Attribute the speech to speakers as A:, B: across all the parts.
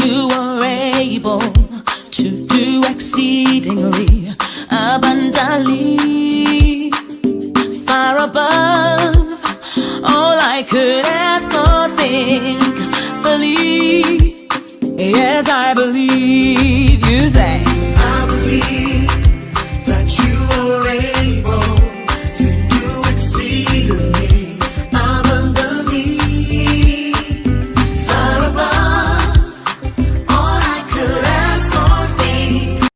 A: you are able to do exceedingly abundantly, far above all I could ask or think, believe. Yes, I believe. You say,
B: I believe that you are able to do exceedingly abundantly, far above all I could ask or think.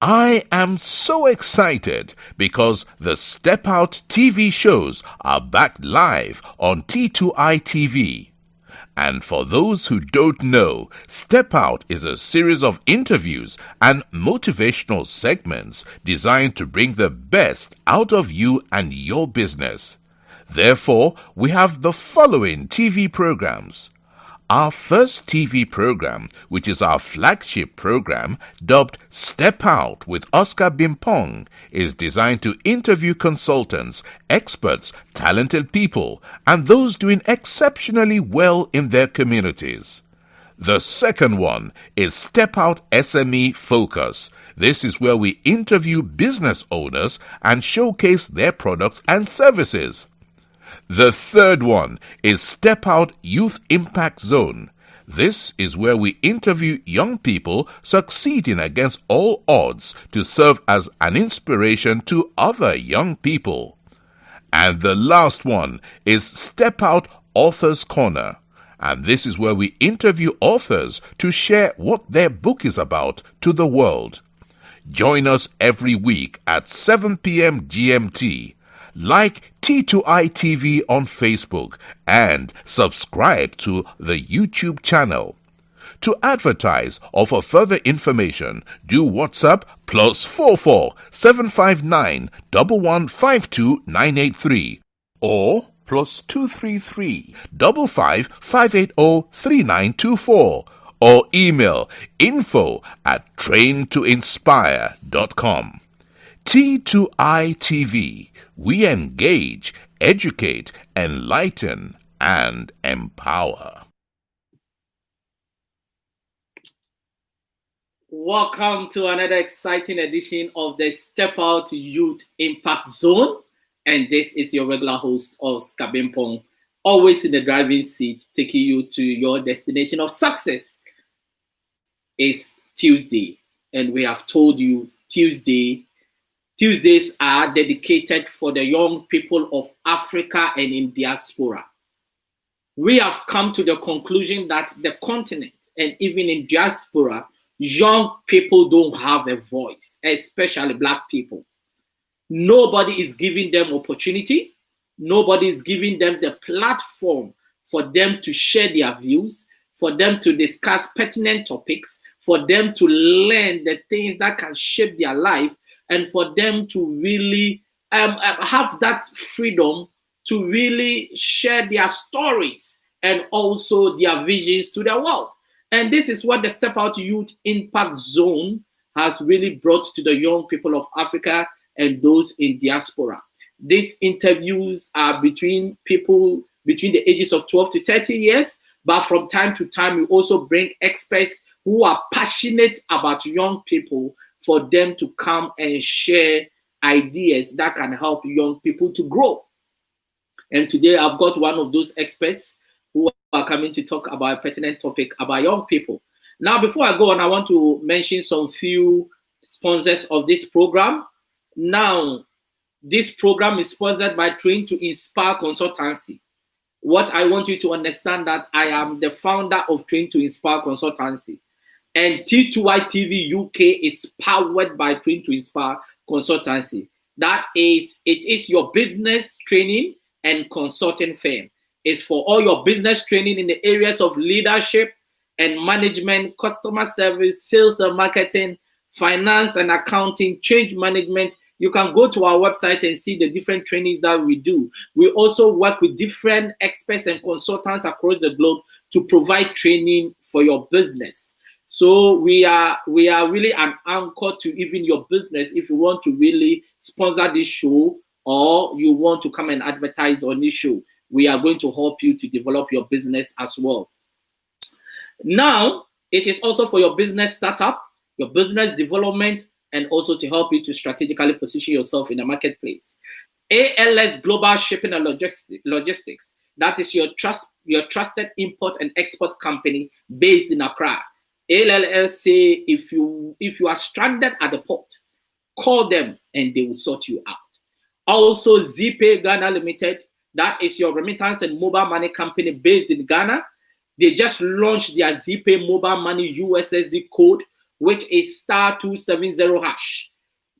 C: I am so excited because the Step Out TV shows are back live on T2I TV. And for those who don't know, Step Out is a series of interviews and motivational segments designed to bring the best out of you and your business. Therefore, we have the following TV programs. Our first TV program, which is our flagship program, dubbed Step Out with Oscar Bimpong, is designed to interview consultants, experts, talented people, and those doing exceptionally well in their communities. The second one is Step Out SME Focus. This is where we interview business owners and showcase their products and services. The third one is Step Out Youth Impact Zone. This is where we interview young people succeeding against all odds to serve as an inspiration to other young people. And the last one is Step Out Authors Corner. And this is where we interview authors to share what their book is about to the world. Join us every week at 7 p.m. GMT. Like T2I TV on Facebook and subscribe to the YouTube channel. To advertise or for further information, do WhatsApp +44 759 1152 983 or +233 55 580 3924 or email info@traintoinspire.com. T2I TV. We engage, educate, enlighten, and empower.
D: Welcome to another exciting edition of the Step Out Youth Impact Zone. And this is your regular host, Oscar Bimpong, always in the driving seat, taking you to your destination of success. It's Tuesday, and we have told you Tuesdays are dedicated for the young people of Africa and in diaspora. We have come to the conclusion that the continent and even in diaspora, young people don't have a voice, especially Black people. Nobody is giving them opportunity. Nobody is giving them the platform for them to share their views, for them to discuss pertinent topics, for them to learn the things that can shape their life, and for them to really have that freedom to really share their stories and also their visions to the world. And this is what the Step Out Youth Impact Zone has really brought to the young people of Africa and those in diaspora. These interviews are between people between the ages of 12 to 30 years, but from time to time, we also bring experts who are passionate about young people for them to come and share ideas that can help young people to grow. And today I've got one of those experts who are coming to talk about a pertinent topic about young people. Now, before I go on, I want to mention some few sponsors of this program. Now, this program is sponsored by Train to Inspire Consultancy. What I want you to understand that I am the founder of Train to Inspire Consultancy. And T2I TV UK is powered by Train to Inspire Consultancy. That is, it is your business training and consulting firm. It's for all your business training in the areas of leadership and management, customer service, sales and marketing, finance and accounting, change management. You can go to our website and see the different trainings that we do. We also work with different experts and consultants across the globe to provide training for your business. So we are really an anchor to even your business if you want to really sponsor this show or you want to come and advertise on this show. We are going to help you to develop your business as well. Now, it is also for your business startup, your business development, and also to help you to strategically position yourself in the marketplace. ALS Global Shipping and Logistics. That is your trusted import and export company based in Accra. ALS say if you are stranded at the port, call them and they will sort you out. Also, ZPay Ghana Limited. That is your remittance and mobile money company based in Ghana. They just launched their ZPay mobile money USSD code, which is *270#.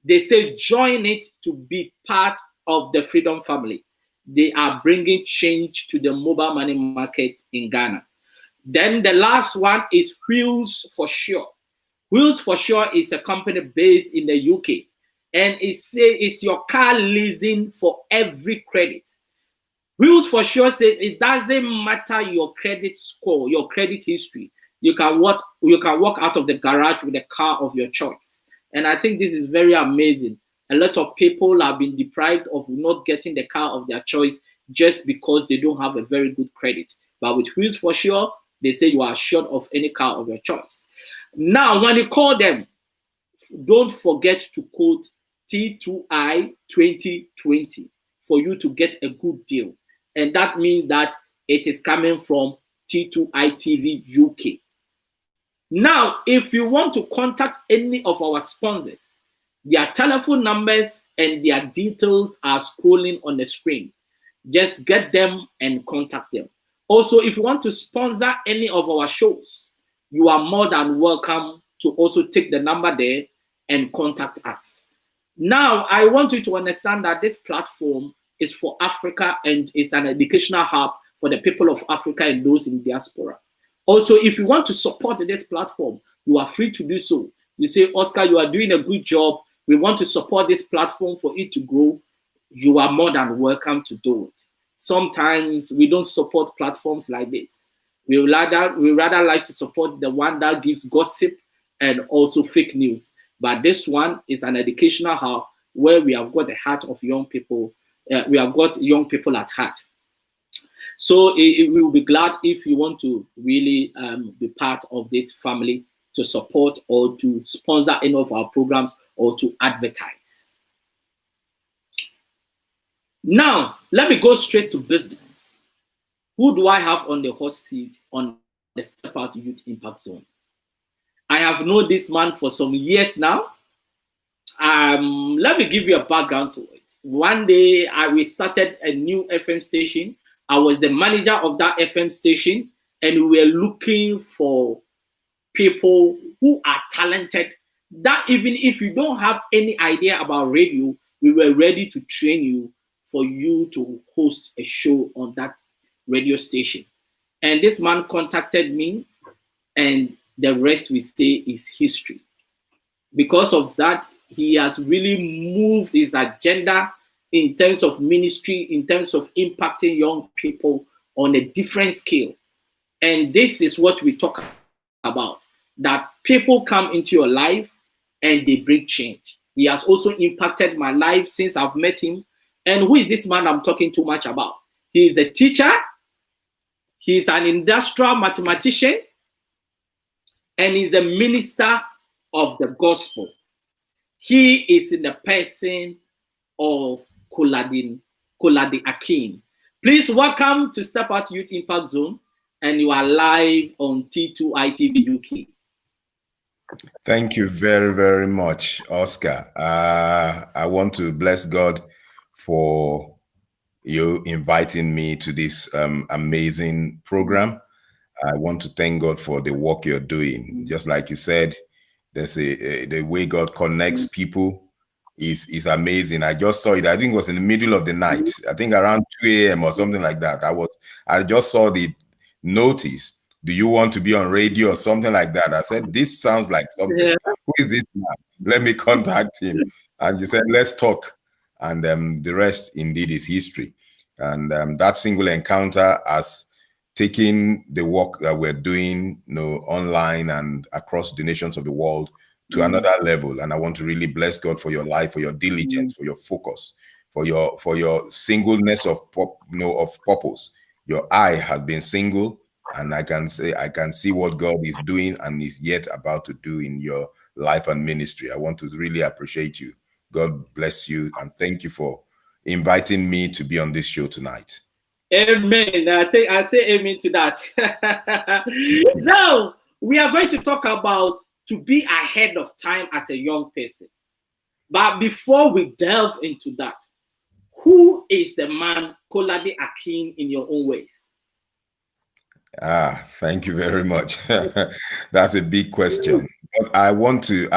D: They say join it to be part of the Freedom family. They are bringing change to the mobile money market in Ghana. Then the last one is Wheels for Sure. Wheels for Sure is a company based in the UK, and it's your car leasing for every credit. Wheels for Sure says it doesn't matter your credit score, your credit history. You can walk out of the garage with a car of your choice. And I think this is very amazing. A lot of people have been deprived of not getting the car of their choice just because they don't have a very good credit. But with Wheels for Sure, they say you are assured of any car of your choice. Now, when you call them, don't forget to quote T2I 2020 for you to get a good deal. And that means that it is coming from T2I TV UK. Now, if you want to contact any of our sponsors, their telephone numbers and their details are scrolling on the screen. Just get them and contact them. Also, if you want to sponsor any of our shows, you are more than welcome to also take the number there and contact us. Now, I want you to understand that this platform is for Africa and it's an educational hub for the people of Africa and those in diaspora. Also, if you want to support this platform, you are free to do so. You say, Oscar, you are doing a good job. We want to support this platform for it to grow. You are more than welcome to do it. Sometimes we don't support platforms like this. We rather like to support the one that gives gossip and also fake news. But this one is an educational hub where we have got the heart of young people. We have got young people at heart. So we will be glad if you want to really be part of this family to support or to sponsor any of our programs or to advertise. Now, let me go straight to business. Who do I have on the hot seat on the Step Out Youth Impact Zone? I have known this man for some years now. Let me give you a background to it. One day, we started a new FM station. I was the manager of that FM station, and we were looking for people who are talented, that even if you don't have any idea about radio, we were ready to train you for you to host a show on that radio station. And this man contacted me, and the rest we say is history. Because of that, he has really moved his agenda in terms of ministry, in terms of impacting young people on a different scale. And this is what we talk about, that people come into your life and they bring change. He has also impacted my life since I've met him. And who is this man I'm talking too much about? He is a teacher, he's an industrial mathematician, and he's a minister of the gospel. He is in the person of Kolade Akin. Please welcome to Step Out Youth Impact Zone, and you are live on T2I TV UK.
E: Thank you very, very much, Oscar. I want to bless God for you inviting me to this amazing program. I want to thank God for the work you're doing. Just like you said, there's the way God connects people is amazing. I just saw it. I think it was in the middle of the night. I think around 2 a.m. or something like that. I just saw the notice. Do you want to be on radio or something like that? I said, this sounds like something. Yeah. Who is this man? Let me contact him. And you said, let's talk. And the rest indeed is history. And that single encounter has taken the work that we're doing, online and across the nations of the world to another level. And I want to really bless God for your life, for your diligence, for your focus, for your singleness of purpose. Your eye has been single, And I can see what God is doing and is yet about to do in your life and ministry. I want to really appreciate you. God bless you, and thank you for inviting me to be on this show tonight.
D: Amen. I say amen to that. Now we are going to talk about to be ahead of time as a young person. But before we delve into that, who is the man Kolade Akin in your own ways?
E: Thank you very much. That's a big question. But I want to.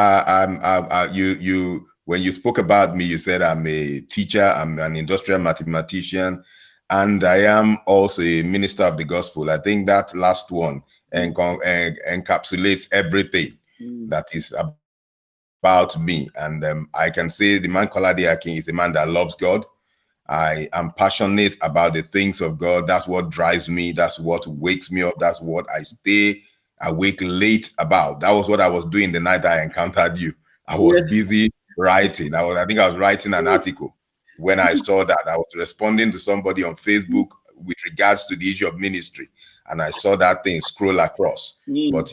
E: When you spoke about me, you said I'm a teacher. I'm an industrial mathematician, and I am also a minister of the gospel. I think that last one encapsulates everything that is about me. And I can say the man Kolade Akin is a man that loves God. I am passionate about the things of God. That's what drives me. That's what wakes me up. That's what I stay awake late about. That was what I was doing the night I encountered you. I was busy writing. I think I was writing an article. When I saw that, I was responding to somebody on Facebook with regards to the issue of ministry. And I saw that thing scroll across. But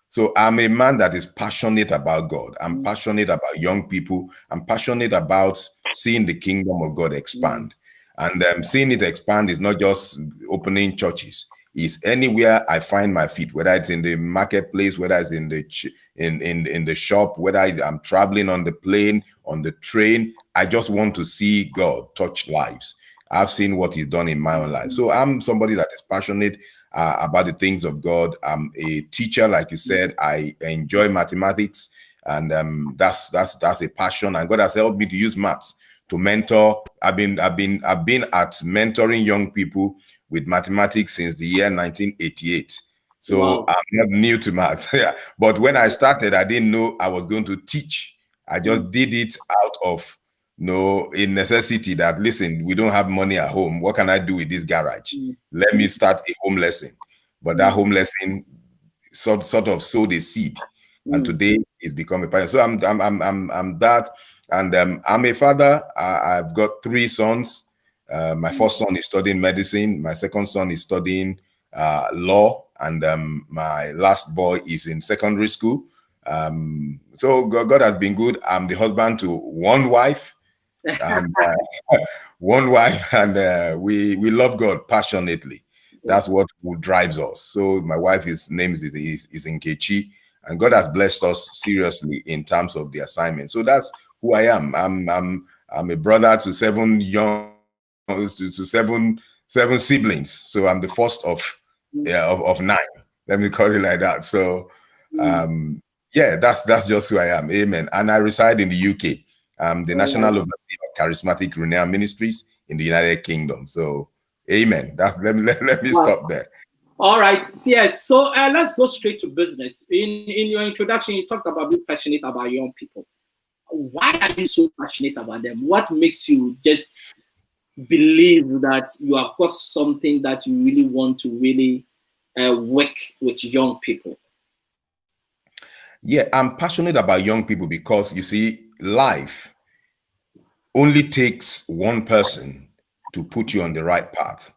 E: so I'm a man that is passionate about God. I'm passionate about young people. I'm passionate about seeing the kingdom of God expand. And seeing it expand is not just opening churches. It's anywhere I find my feet, whether it's in the marketplace, whether it's in the in the shop, whether I'm traveling on the plane, on the train. I just want to see God touch lives. I've seen what He's done in my own life. So I'm somebody that is passionate about the things of God. I'm a teacher, like you said. I enjoy mathematics, and that's a passion. And God has helped me to use maths to mentor. I've been at mentoring young people with mathematics since the year 1988. So wow. I'm not new to maths. Yeah. But when I started, I didn't know I was going to teach. I just did it out of a necessity that, listen, we don't have money at home. What can I do with this garage? Let me start a home lesson. But that home lesson sort of sowed a seed, and today it's become a passion. So I'm that, and I'm a father. I've got 3 sons. My first son is studying medicine. My second son is studying law, and my last boy is in secondary school. So God has been good. I'm the husband to one wife. And we love God passionately. That's what drives us. So my wife's name is Nkechi, and God has blessed us seriously in terms of the assignment. So that's who I am. I'm a brother to 7 siblings. So I'm the first of 9. Let me call it like that. So that's just who I am. Amen. And I reside in the UK. I'm the National Overseer of Charismatic Renown Ministries in the United Kingdom. So, amen. Let me stop there.
D: All right. Yes. So let's go straight to business. In your introduction, you talked about being passionate about young people. Why are you so passionate about them? What makes you just believe that you have got something that you really want to really work with young people?
E: Yeah, I'm passionate about young people because, you see, life only takes one person to put you on the right path.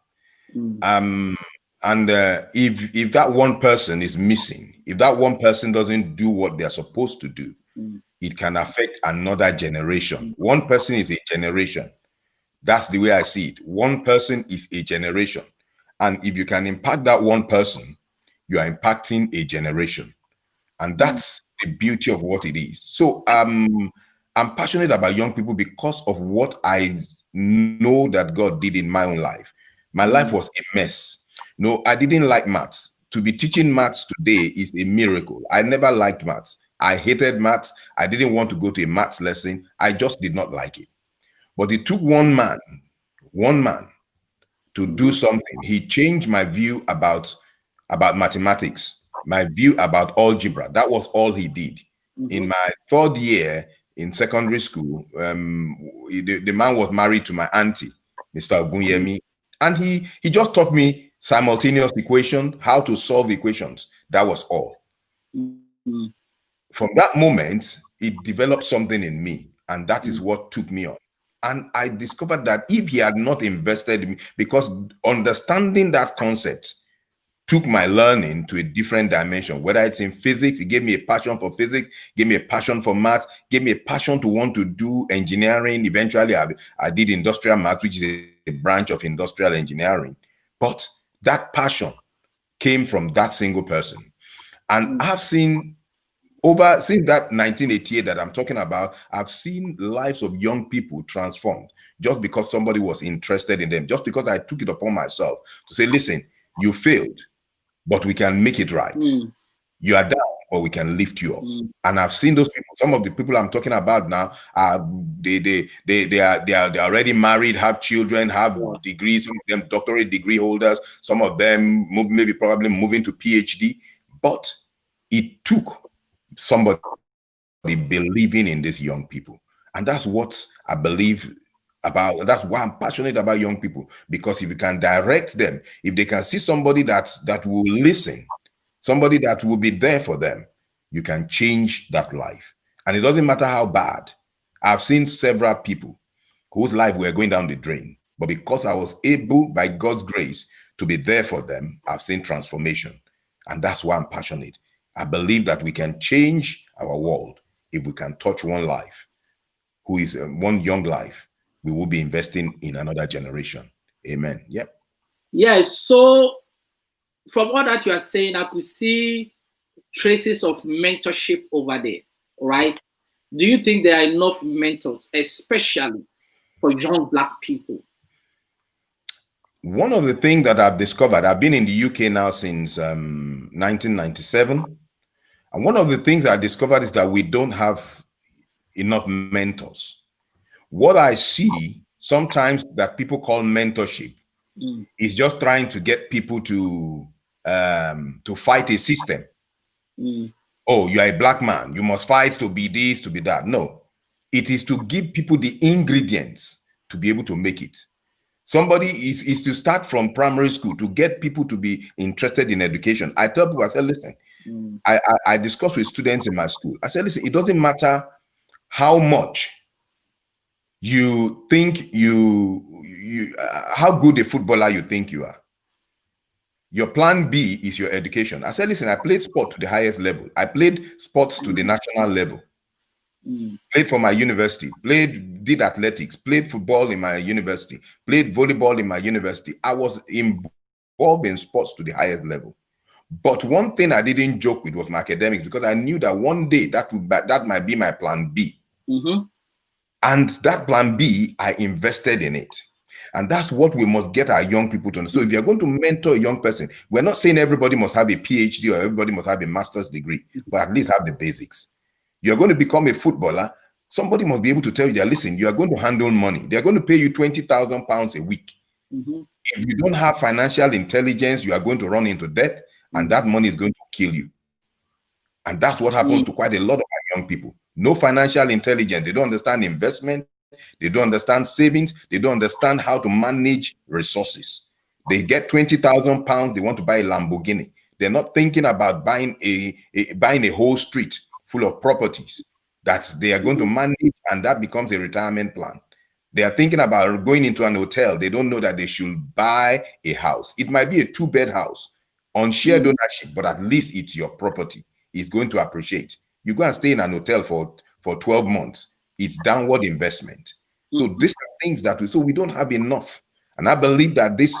E: And if that one person is missing, if that one person doesn't do what they're supposed to do, it can affect another generation. One person is a generation. That's the way I see it. One person is a generation. And if you can impact that one person, you are impacting a generation. And that's the beauty of what it is. So I'm passionate about young people because of what I know that God did in my own life. My life was a mess. No, I didn't like maths. To be teaching maths today is a miracle. I never liked maths. I hated maths. I didn't want to go to a maths lesson. I just did not like it. But it took one man to do something. He changed my view about mathematics, my view about algebra. That was all he did. In my 3rd year in secondary school, the man was married to my auntie, Mr. Ogunyemi, and he just taught me simultaneous equation, how to solve equations. That was all. From that moment, it developed something in me, and that is what took me on. And I discovered that if he had not invested in me, because understanding that concept took my learning to a different dimension. Whether it's in physics, it gave me a passion for physics, gave me a passion for math, gave me a passion to want to do engineering. Eventually, I did industrial math, which is a branch of industrial engineering. But that passion came from that single person. And I've seen since that 1988 that I'm talking about, I've seen lives of young people transformed just because somebody was interested in them, just because I took it upon myself to say, listen, you failed, but we can make it right. You are down, but we can lift you up. And I've seen those people. Some of the people I'm talking about now they're already married, have children, have degrees, some of them doctorate degree holders, some of them maybe probably moving to PhD. But it took somebody believing in these young people. And that's what I believe about. That's why I'm passionate about young people, because if you can direct them, if they can see somebody that will listen, somebody that will be there for them, you can change that life. And it doesn't matter how bad. I've seen several people whose life were going down the drain, but because I was able, by God's grace, to be there for them, I've seen transformation. And that's why I'm passionate. I believe that we can change our world if we can touch one life, who is one young life. We will be investing in another generation. Amen. Yep.
D: Yes. So from all that you are saying, I could see traces of mentorship over there, right? Do you think there are enough mentors, especially for young Black people?
E: One of the things that I've discovered, I've been in the UK now since 1997. And one of the things I discovered is that we don't have enough mentors. What I see sometimes that people call mentorship is just trying to get people to fight a system. Oh, you are a Black man, you must fight to be this, to be that. No, it is to give people the ingredients to be able to make it. Somebody is to start from primary school to get people to be interested in education. I tell people, I say, listen, I discuss with students in my school. I said, listen, it doesn't matter how much you think how good a footballer you think you are. Your plan B is your education. I said, listen, I played sport to the highest level. I played sports to the national level. Played for my university, did athletics, played football in my university, played volleyball in my university. I was involved in sports to the highest level. But one thing I didn't joke with was my academics, because I knew that one day that might be my plan B. And that plan B, I invested in it. And that's what we must get our young people to know. So if you're going to mentor a young person, we're not saying everybody must have a PhD or everybody must have a master's degree, but at least have the basics. You're going to become a footballer, somebody must be able to tell you that, listen, you are going to handle money. They're going to pay you £20,000 a week. If you don't have financial intelligence, you are going to run into debt, and that money is going to kill you. And that's what happens to quite a lot of our young people. No financial intelligence. They don't understand investment. They don't understand savings. They don't understand how to manage resources. They get £20,000. They want to buy a Lamborghini. They're not thinking about buying a whole street full of properties that they are going to manage, and that becomes a retirement plan. They are thinking about going into an hotel. They don't know that they should buy a house. It might be a 2-bed house on shared ownership, but at least it's your property. It's going to appreciate. You go and stay in an hotel for 12 months. It's downward investment. So these are things that we don't have enough. And I believe that this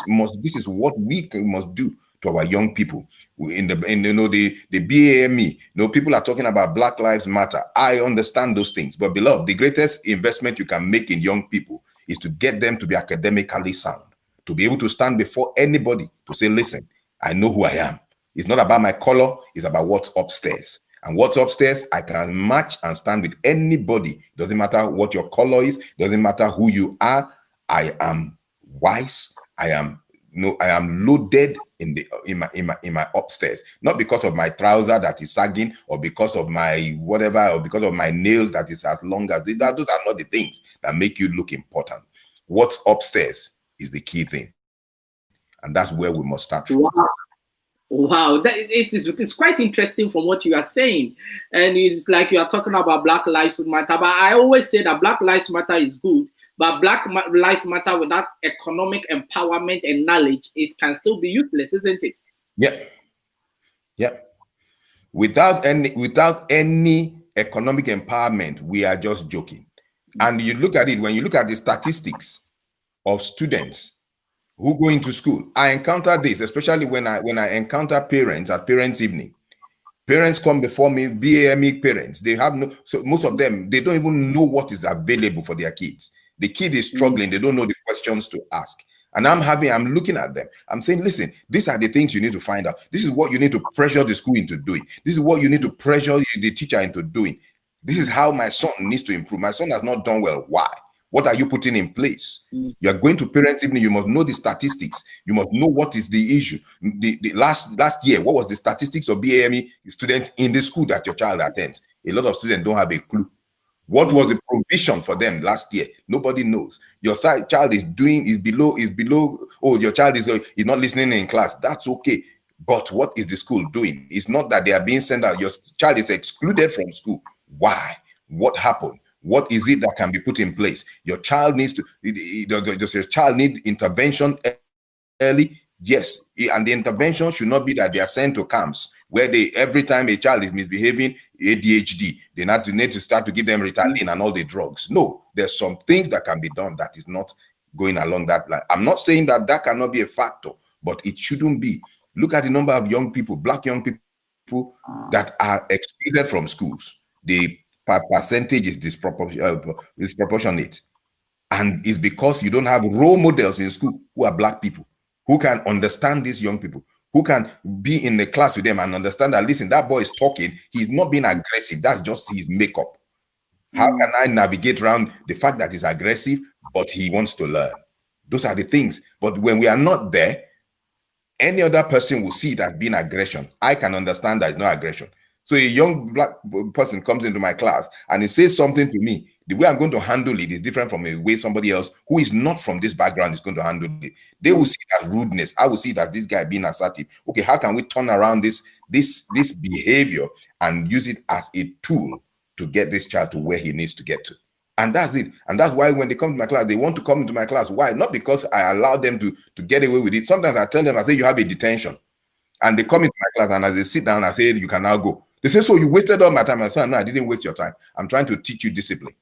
E: is what we must do to our young people. In the BAME, people are talking about Black Lives Matter. I understand those things, but beloved, the greatest investment you can make in young people is to get them to be academically sound, to be able to stand before anybody to say, listen, I know who I am. It's not about my color, it's about what's upstairs. And what's upstairs, I can match and stand with anybody. Doesn't matter what your color is, doesn't matter who you are. I am wise. I am loaded in my upstairs, not because of my trouser that is sagging, or because of my whatever, or because of my nails that is as long as those are not the things that make you look important. What's upstairs is the key thing, and that's where we must start from.
D: Wow, it's quite interesting from what you are saying, and it's like you are talking about Black Lives Matter. But I always say that Black Lives Matter is good, but Black Lives Matter without economic empowerment and knowledge can still be useless, isn't it?
E: Yeah. Yeah. Without any economic empowerment, we are just joking. And you look at it, when you look at the statistics of students who go into school, I encounter this, especially when I encounter parents at parents' evening. Parents come before me, BAME parents. They have no, so most of them, they don't even know what is available for their kids. The kid is struggling, they don't know the questions to ask. And I'm looking at them. I'm saying, listen, these are the things you need to find out. This is what you need to pressure the school into doing. This is what you need to pressure the teacher into doing. This is how my son needs to improve. My son has not done well. Why? What are you putting in place? You are going to parents' evening. You must know the statistics. You must know what is the issue. The last year, what was the statistics of BAME students in the school that your child attends? A lot of students don't have a clue. What was the provision for them last year? Nobody knows. Your child is below. Oh, your child is not listening in class. That's okay. But what is the school doing? It's not that they are being sent out. Your child is excluded from school. Why? What happened? What is it that can be put in place? Your child needs to. Does your child need intervention early? Yes, and the intervention should not be that they are sent to camps where every time a child is misbehaving, ADHD, they need to start to give them Ritalin and all the drugs. No, there's some things that can be done that is not going along that line. I'm not saying that cannot be a factor, but it shouldn't be. Look at the number of young people, black young people that are excluded from schools. The percentage is disproportionate. And it's because you don't have role models in school who are black people, who can understand these young people, who can be in the class with them and understand that, listen, that boy is talking, he's not being aggressive, that's just his makeup. How can I navigate around the fact that he's aggressive, but he wants to learn? Those are the things. But when we are not there, any other person will see it as being aggression. I can understand that it's not aggression. So a young black person comes into my class and he says something to me. The way I'm going to handle it is different from the way somebody else who is not from this background is going to handle it. They will see it as rudeness. I will see that this guy being assertive. Okay, how can we turn around this behavior and use it as a tool to get this child to where he needs to get to? And that's it. And that's why when they come to my class, they want to come into my class. Why? Not because I allow them to get away with it. Sometimes I tell them, I say, you have a detention. And they come into my class, and as they sit down, I say, you can now go. They say, so you wasted all my time. I say, no, I didn't waste your time. I'm trying to teach you discipline.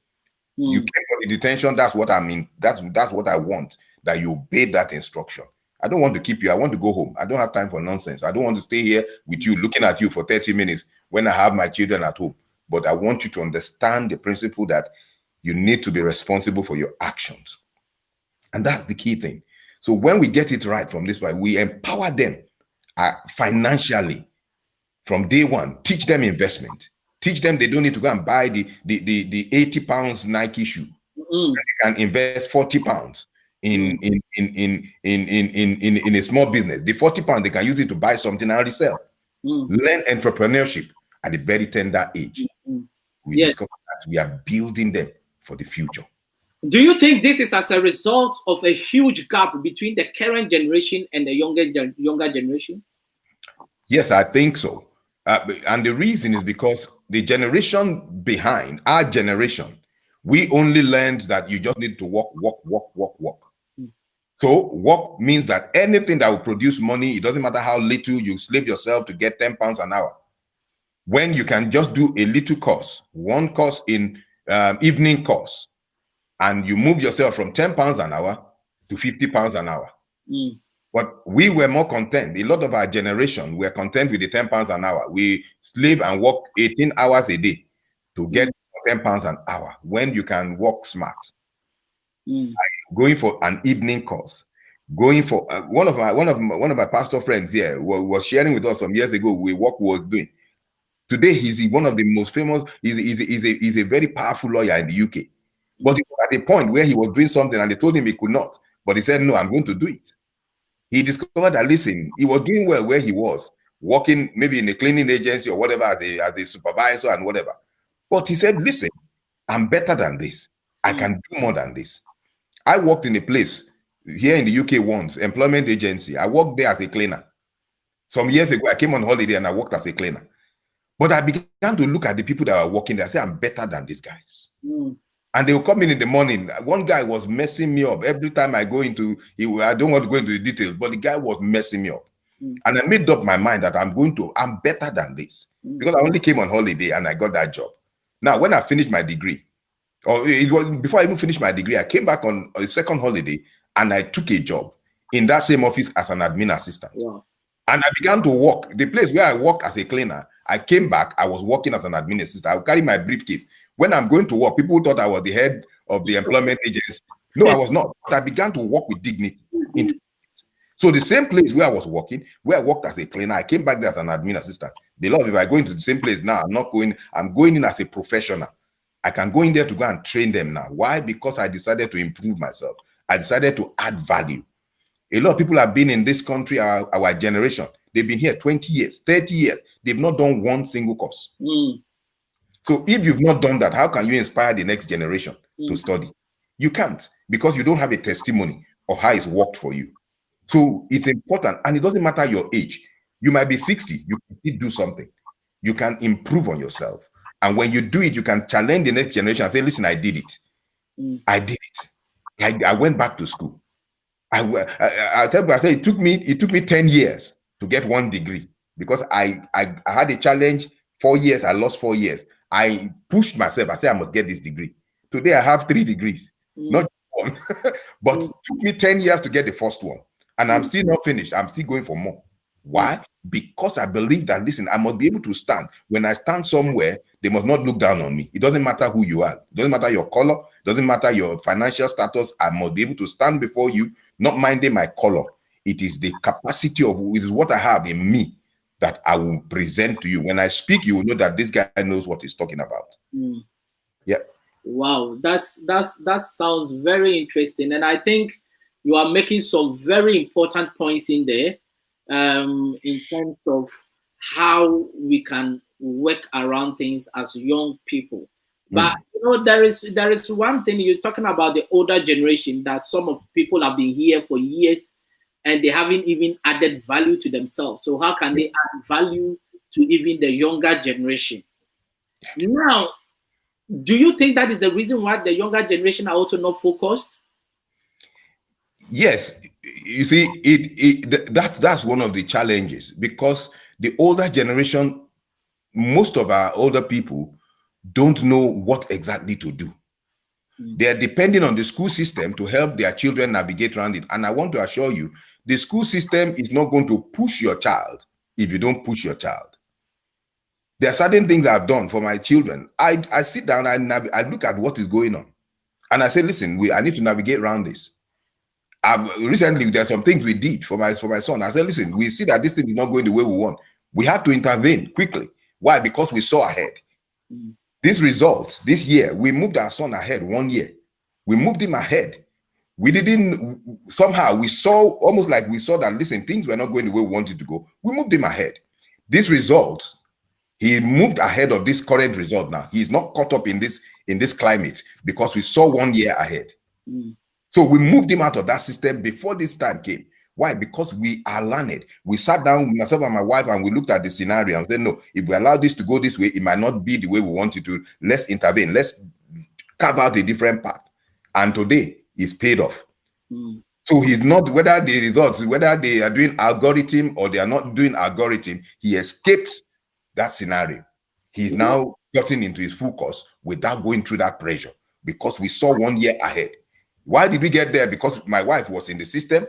E: You came for the detention. That's what I mean. That's what I want, that you obey that instruction. I don't want to keep you. I want to go home. I don't have time for nonsense. I don't want to stay here with you, looking at you for 30 minutes when I have my children at home. But I want you to understand the principle that you need to be responsible for your actions. And that's the key thing. So when we get it right from this way, we empower them financially from day one. Teach them investment. Teach them they don't need to go and buy the 80 pounds Nike shoe. They can invest 40 pounds in a small business. The 40 pounds, they can use it to buy something and resell. Learn entrepreneurship at a very tender age. We discover that we are building them for the future.
D: Do you think this is as a result of a huge gap between the current generation and the younger generation?
E: Yes, I think so. And the reason is because the generation behind, our generation, we only learned that you just need to work. So work means that anything that will produce money, it doesn't matter how little you slave yourself to get 10 pounds an hour. When you can just do a little course, one course in evening course, and you move yourself from 10 pounds an hour to 50 pounds an hour. But we were more content. A lot of our generation were content with the 10 pounds an hour. We slave and work 18 hours a day to get 10 pounds an hour when you can work smart. Going for an evening course, going for one of my pastor friends here was sharing with us some years ago what he was doing. Today he's one of the most famous. He's a very powerful lawyer in the UK. But he was at a point where he was doing something and they told him he could not. But he said, no, I'm going to do it. He discovered that, listen, he was doing well where he was, working maybe in a cleaning agency or whatever as a supervisor and whatever. But he said, listen, I'm better than this. I can do more than this. I worked in a place here in the UK once, employment agency. I worked there as a cleaner. Some years ago, I came on holiday and I worked as a cleaner. But I began to look at the people that were working there. I said, I'm better than these guys. And they will come in the morning. One guy was messing me up. Every time I go into, I don't want to go into the details, but the guy was messing me up. And I made up my mind that I'm better than this, because I only came on holiday and I got that job. Now, when I finished my degree, or it was before I even finished my degree, I came back on a second holiday and I took a job in that same office as an admin assistant.
D: Wow.
E: And I began to work. The place where I worked as a cleaner, I came back, I was working as an admin assistant. I would carry my briefcase. When I'm going to work, people thought I was the head of the employment agency. No, I was not. But I began to work with dignity. So the same place where I was working, where I worked as a cleaner, I came back there as an admin assistant. Beloved, if I go into the same place now, I'm going in as a professional. I can go in there to go and train them now. Why? Because I decided to improve myself. I decided to add value. A lot of people have been in this country, our generation. They've been here 20 years, 30 years. They've not done one single course. So if you've not done that, how can you inspire the next generation to study? You can't, because you don't have a testimony of how it's worked for you. So it's important, and it doesn't matter your age. You might be 60, you can still do something. You can improve on yourself. And when you do it, you can challenge the next generation and say, listen, I did it. I did it. I went back to school. I tell you, I say it took me 10 years to get one degree, because I had a challenge. 4 years, I lost 4 years. I pushed myself. I said I must get this degree. Today I have 3 degrees, not one, but it took me 10 years to get the first one, and I'm still not finished. I'm still going for more. Why? Because I believe that, listen, I must be able to stand. When I stand somewhere, they must not look down on me. It doesn't matter who you are. It doesn't matter your color. It doesn't matter your financial status. I must be able to stand before you, not minding my color. It is the capacity of, it is what I have in me that I will present to you. When I speak, you will know that this guy knows what he's talking about. Yeah.
D: Wow, that sounds very interesting, and I think you are making some very important points in there, in terms of how we can work around things as young people. But you know, there is one thing you're talking about, the older generation, that some of people have been here for years and they haven't even added value to themselves. So how can they add value to even the younger generation? Now, do you think that is the reason why the younger generation are also not focused?
E: Yes, you see, that's one of the challenges, because the older generation, most of our older people don't know what exactly to do. They're depending on the school system to help their children navigate around it. And I want to assure you, the school system is not going to push your child if you don't push your child. There are certain things I've done for my children. I sit down and I look at what is going on, and I say, listen, I need to navigate around this. Recently, there are some things we did for my son. I said, listen, we see that this thing is not going the way we want. We had to intervene quickly. Why? Because we saw ahead. This result, this year, we moved our son ahead 1 year. We moved him ahead. We didn't, somehow we saw, almost like we saw that, listen, things were not going the way we wanted to go. We moved him ahead. This result, he moved ahead of this current result now. He's not caught up in this climate, because we saw 1 year ahead. So we moved him out of that system before this time came. Why? Because we are learned. We sat down, myself and my wife, and we looked at the scenario and said, no, if we allow this to go this way, it might not be the way we want it to. Let's intervene. Let's carve out a different path. And today, it's paid off. So he's not, whether the results, whether they are doing algorithm or they are not doing algorithm, he escaped that scenario. He's now gotten into his full course without going through that pressure, because we saw 1 year ahead. Why did we get there? Because my wife was in the system.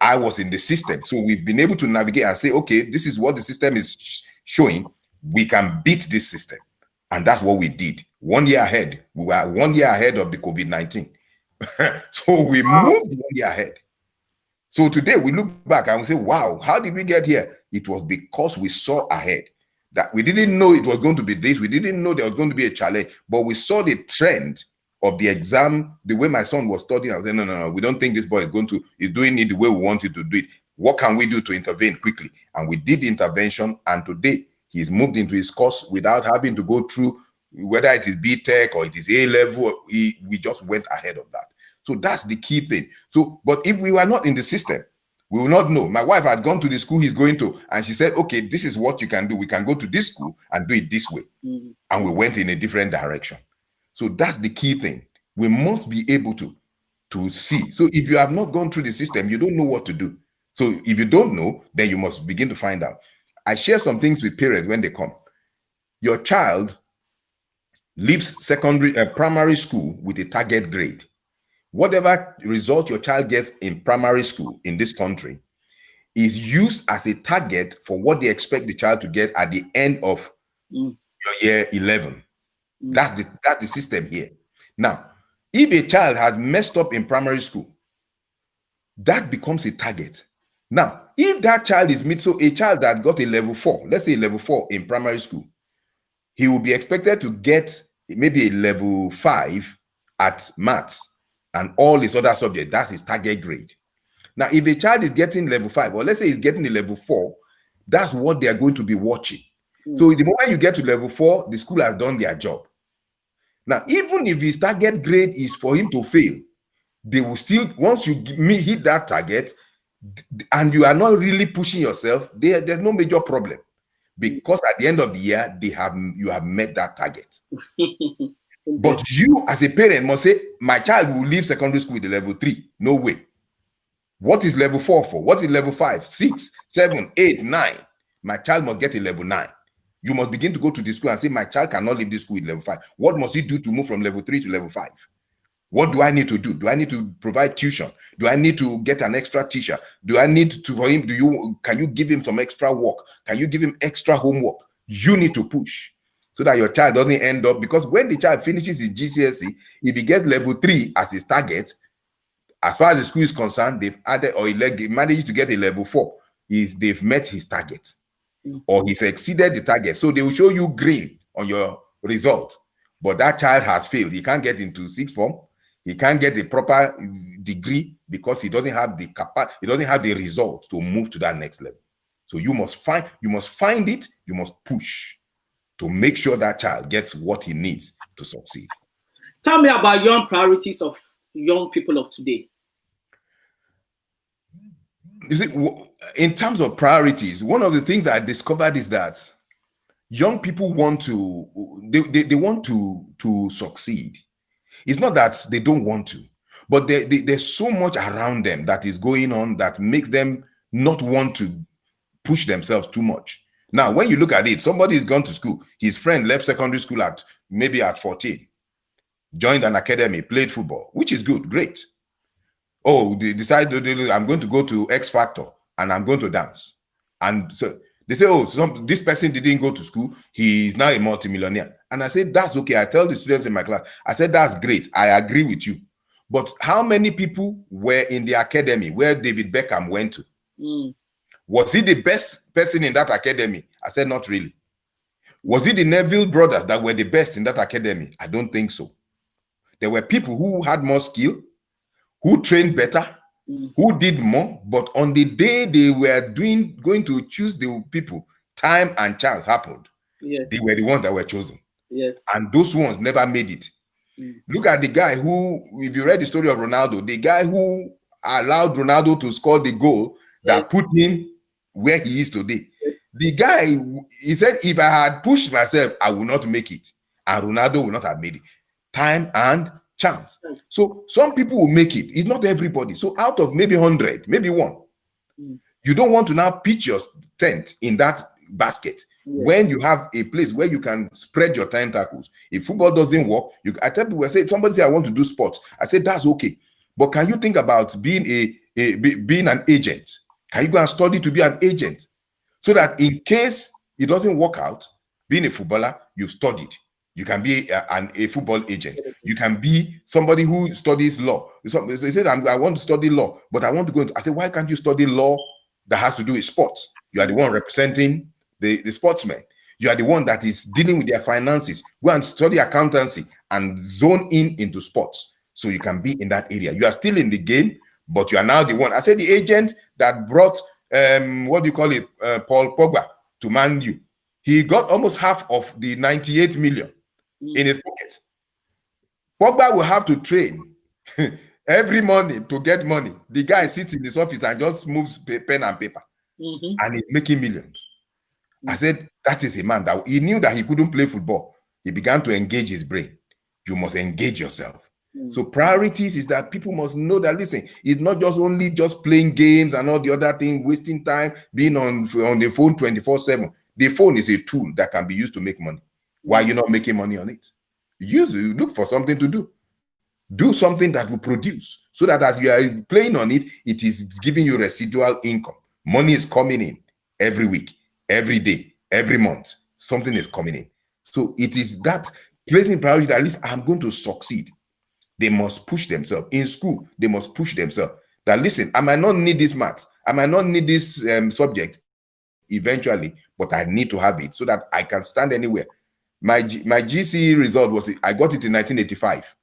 E: I was in the system. So we've been able to navigate and say, okay, this is what the system is showing. We can beat this system. And that's what we did. 1 year ahead. We were 1 year ahead of the COVID-19. So we moved 1 year ahead. So today we look back and we say, wow, how did we get here? It was because we saw ahead. That we didn't know it was going to be this. We didn't know there was going to be a challenge, but we saw the trend of the exam, the way my son was studying. I was saying, no, we don't think this boy is doing it the way we wanted to do it. What can we do to intervene quickly? And we did the intervention, and today he's moved into his course without having to go through, whether it is B.Tech or it is A-level, we just went ahead of that. So that's the key thing. So, but if we were not in the system, we will not know. My wife had gone to the school he's going to, and she said, okay, this is what you can do. We can go to this school and do it this way. And we went in a different direction. So that's the key thing. We must be able to see. So if you have not gone through the system, you don't know what to do. So if you don't know, then you must begin to find out. I share some things with parents when they come. Your child leaves primary school with a target grade. Whatever result your child gets in primary school in this country is used as a target for what they expect the child to get at the end of your year 11. That's the system here. Now, if a child has messed up in primary school, that becomes a target. Now, if that child is so a child that got a level 4, let's say level 4 in primary school, he will be expected to get maybe a level 5 at maths and all his other subjects. That's his target grade. Now, if a child is getting level 5, or let's say he's getting a level 4, that's what they are going to be watching. So the moment you get to level 4, the school has done their job. Now, even if his target grade is for him to fail, they will still, once you hit that target and you are not really pushing yourself, there's no major problem, because at the end of the year, you have met that target. But you as a parent must say, my child will leave secondary school with a level 3. No way. What is level 4 for? What is level 5, 6, 7, 8, 9? My child must get a level 9. You must begin to go to the school and say, my child cannot leave this school with level 5. What must he do to move from level 3 to level 5? What do I need to do? Do I need to provide tuition? Do I need to get an extra teacher? Do I need to, for him, can you give him some extra work? Can you give him extra homework? You need to push so that your child doesn't end up, because when the child finishes his GCSE, if he gets level 3 as his target, as far as the school is concerned, they've added, or he manages to get a level 4, they've met his target, or he's exceeded the target. So they will show you green on your result, but that child has failed. He can't get into sixth form. He can't get the proper degree because he doesn't have the capacity. He doesn't have the result to move to that next level. So you must find it. You must push to make sure that child gets what he needs to succeed.
D: Tell me about young priorities of young people of today.
E: You see, in terms of priorities, one of the things that I discovered is that young people want to, they want to succeed. It's not that they don't want to, but there's so much around them that is going on that makes them not want to push themselves too much. Now, when you look at it, somebody has gone to school. His friend left secondary school at 14, joined an academy, played football, which is good, great. Oh, they decide I'm going to go to X Factor and I'm going to dance. And so they say, oh, this person didn't go to school. He's now a multimillionaire. And I said, that's okay. I tell the students in my class, I said, that's great. I agree with you. But how many people were in the academy where David Beckham went to? Was he the best person in that academy? I said, not really. Was it the Neville brothers that were the best in that academy? I don't think so. There were people who had more skill, who trained better, who did more, but on the day they were going to choose the people, time and chance happened.
D: Yes.
E: They were the ones that were chosen.
D: Yes.
E: And those ones never made it. Look at the guy who, if you read the story of Ronaldo, the guy who allowed Ronaldo to score the goal that put him where he is today. The guy, he said, if I had pushed myself, I would not make it. And Ronaldo would not have made it. Time and chance. So some people will make it. It's not everybody. So out of maybe 100, maybe one, you don't want to now pitch your tent in that basket when you have a place where you can spread your tentacles. If football doesn't work, I tell people, somebody say I want to do sports. I say that's okay, but can you think about being being an agent? Can you go and study to be an agent, so that in case it doesn't work out, being a footballer, you've studied. You can be a football agent. You can be somebody who studies law. So he said, I want to study law, but I want to go into. I said, why can't you study law that has to do with sports? You are the one representing the sportsmen. You are the one that is dealing with their finances. Go and study accountancy and zone into sports, so you can be in that area. You are still in the game, but you are now the one. I said the agent that brought Paul Pogba to Man U. He got almost half of the 98 million in his pocket. Pogba will have to train every morning to get money. The guy sits in his office and just moves pen and paper, and he's making millions. I said, that is a man that he knew that he couldn't play football. He began to engage his brain. You must engage yourself. So priorities is that people must know that, listen, it's not just only just playing games and all the other things, wasting time, being on the phone 24/7. The phone is a tool that can be used to make money. Why are you not making money on it? Look for something to do. Do something that will produce, so that as you are playing on it, it is giving you residual income. Money is coming in every week, every day, every month. Something is coming in. So it is that placing priority that at least I'm going to succeed. They must push themselves. In school, they must push themselves. That, listen, I might not need this math. I might not need this subject eventually, but I need to have it so that I can stand anywhere. My GCE result was, I got it in 1985.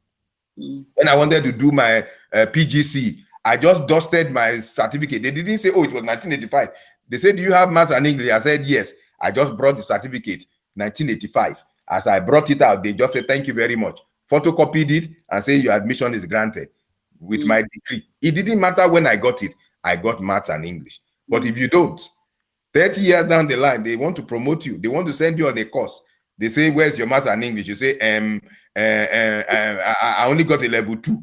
E: When I wanted to do my PGC, I just dusted my certificate. They didn't say, oh, it was 1985. They said, do you have maths and English? I said, yes. I just brought the certificate, 1985. As I brought it out, they just said, thank you very much. Photocopied it and say your admission is granted with my degree. It didn't matter when I got it. I got maths and English. But if you don't, 30 years down the line, they want to promote you. They want to send you on a course. They say, where's your maths and English? You say, I only got a level 2.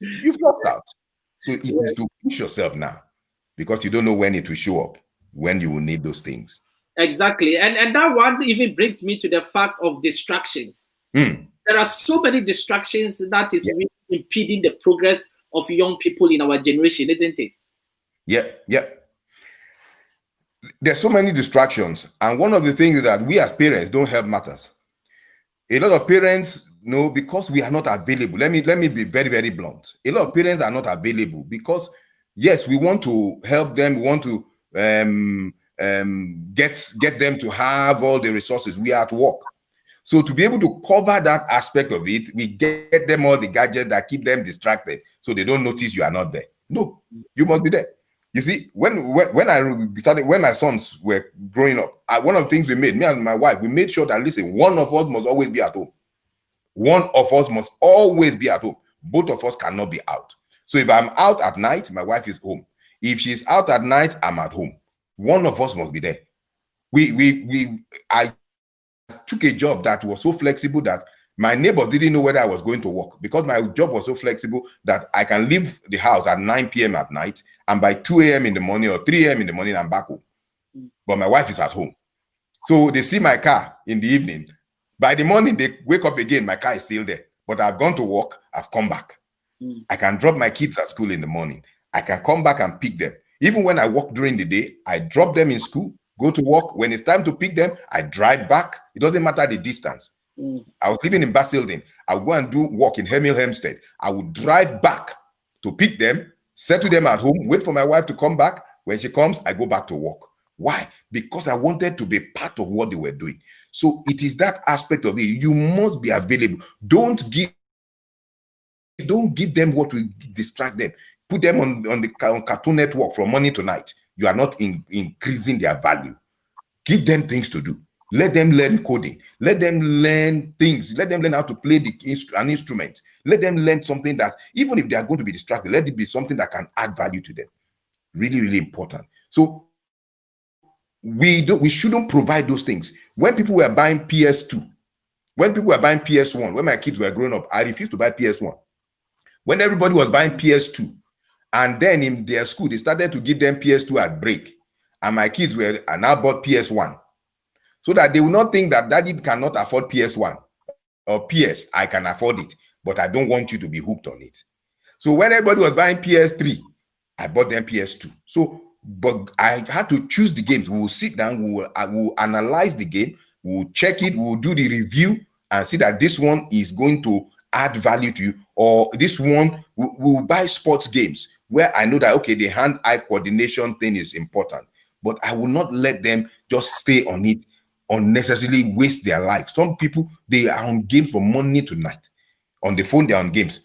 E: You've lost out. So it is to push yourself now, because you don't know when it will show up, when you will need those things.
D: Exactly. And that one even brings me to the fact of distractions. There are so many distractions that is really impeding the progress of young people in our generation, isn't it?
E: Yeah. There's so many distractions. And one of the things is that we as parents don't help matters. A lot of parents know, because we are not available. Let me be very, very blunt. A lot of parents are not available because, yes, we want to help them. We want to get them to have all the resources. We are at work. So to be able to cover that aspect of it, we get them all the gadgets that keep them distracted so they don't notice you are not there. No, you must be there. You see, when my sons were growing up, one of the things we made, me and my wife, we made sure that, listen, one of us must always be at home. One of us must always be at home. Both of us cannot be out. So if I'm out at night, my wife is home. If she's out at night, I'm at home. One of us must be there. I took a job that was so flexible that my neighbors didn't know whether I was going to work, because my job was so flexible that I can leave the house at 9 p.m. at night, and by 2 a.m. in the morning or 3 a.m. in the morning, I'm back home. But my wife is at home. So they see my car in the evening. By the morning, they wake up again, my car is still there. But I've gone to work, I've come back. I can drop my kids at school in the morning. I can come back and pick them. Even when I work during the day, I drop them in school, go to work. When it's time to pick them, I drive back. It doesn't matter the distance. I was living in Basildon. I would go and do work in Hemel Hempstead. I would drive back to pick them, settle them at home, wait for my wife to come back. When she comes, I go back to work. Why? Because I wanted to be part of what they were doing. So it is that aspect of it. You must be available. Don't give them what will distract them. Put them on Cartoon Network from morning to night. You are not increasing their value. Give them things to do. Let them learn coding. Let them learn things. Let them learn how to play an instrument. Let them learn something that, even if they are going to be distracted, let it be something that can add value to them. Really, really important. So we shouldn't provide those things. When people were buying PS2, when people were buying PS1, when my kids were growing up, I refused to buy PS1. When everybody was buying PS2, and then in their school, they started to give them PS2 at break, and my kids are now bought PS1. So that they will not think that daddy cannot afford PS1 or PS, I can afford it, but I don't want you to be hooked on it. So when everybody was buying PS3, I bought them PS2. So, but I had to choose the games. We will sit down, we will analyze the game, we will check it, we will do the review and see that this one is going to add value to you, or this one, we will buy sports games where I know that, okay, the hand-eye coordination thing is important, but I will not let them just stay on it, unnecessarily waste their life. Some people, they are on games from morning to night. On the phone, they're on games.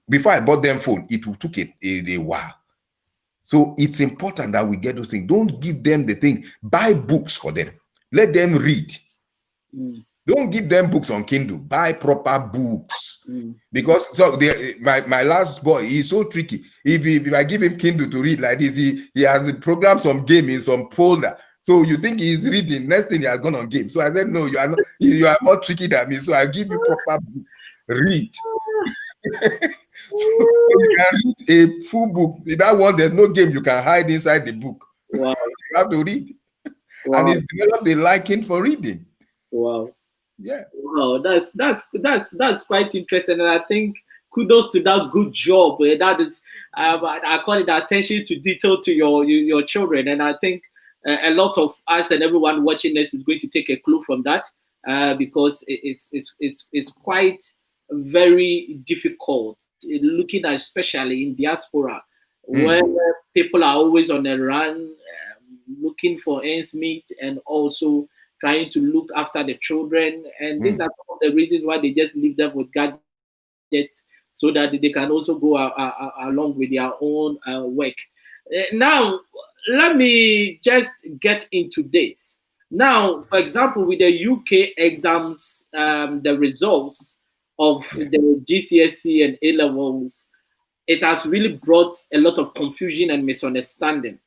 E: Before I bought them phone, it took a while. So it's important that we get those things. Don't give them the thing. Buy books for them. Let them read. Don't give them books on Kindle. Buy proper books. Because my last boy, he's so tricky. If I give him Kindle to read like this, he has programmed some game in some folder. So you think he's reading, next thing he has gone on game. So I said, no, you are not. You are more tricky than me. So I give you proper book. read. So you can read a full book. In that one, there's no game you can hide inside the book.
D: Wow.
E: You have to read.
D: Wow.
E: And it's developed a liking for reading.
D: Wow.
E: Yeah.
D: Wow, that's quite interesting, and I think kudos to that good job. That is, I call it attention to detail to your children, and I think a lot of us and everyone watching this is going to take a clue from that, because it's quite very difficult looking at, especially in diaspora, where people are always on the run, looking for ends meet, and also trying to look after the children. And these are some of the reasons why they just leave them with gadgets, so that they can also go along with their own work. Now, let me just get into this. Now, for example, with the UK exams, the results of the GCSE and A levels, it has really brought a lot of confusion and misunderstanding.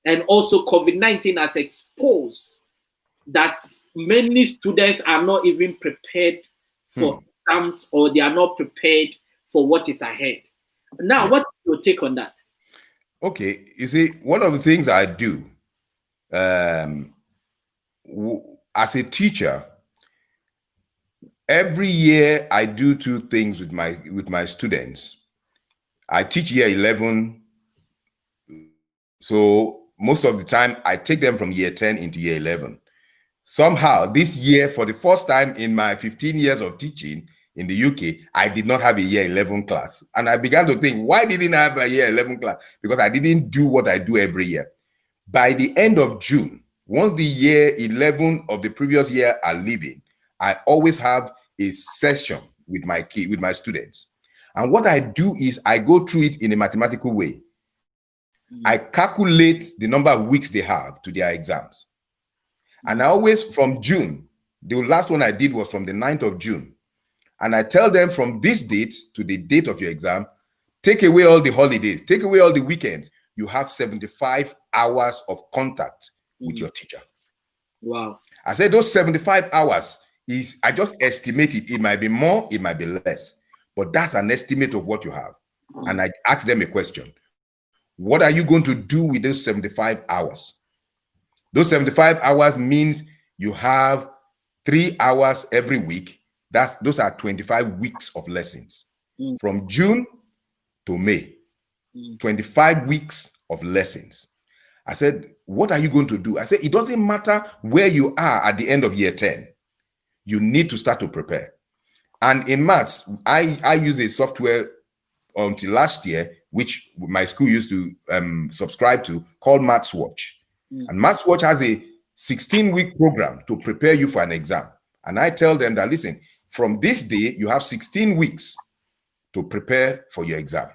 D: And also, COVID-19 has exposed that many students are not even prepared for exams, or they are not prepared for what is ahead. Now, what's your take on that?
E: Okay, you see, one of the things I do as a teacher, every year I do two things with my students. I teach year 11, so most of the time I take them from year 10 into year 11. Somehow this year, for the first time in my 15 years of teaching in the UK, I did not have a year 11 class. And I began to think, why didn't I have a year 11 class? Because I didn't do what I do every year. By the end of June, once the year 11 of the previous year are leaving, I always have a session with my students. And what I do is I go through it in a mathematical way. I calculate the number of weeks they have to their exams. And I always, from June, the last one I did was from the 9th of June. And I tell them, from this date to the date of your exam, take away all the holidays, take away all the weekends, you have 75 hours of contact with your teacher.
D: Wow.
E: I said those 75 hours is, I just estimate it. It might be more, it might be less, but that's an estimate of what you have. And I ask them a question. What are you going to do with those 75 hours? Those 75 hours means you have 3 hours every week. Those are 25 weeks of lessons from June to May. 25 weeks of lessons. I said, what are you going to do? I said, it doesn't matter where you are at the end of year 10. You need to start to prepare. And in maths, I use a software until last year, which my school used to subscribe to, called Maths Watch. And Maths Watch has a 16-week program to prepare you for an exam. And I tell them that, listen, from this day, you have 16 weeks to prepare for your exam.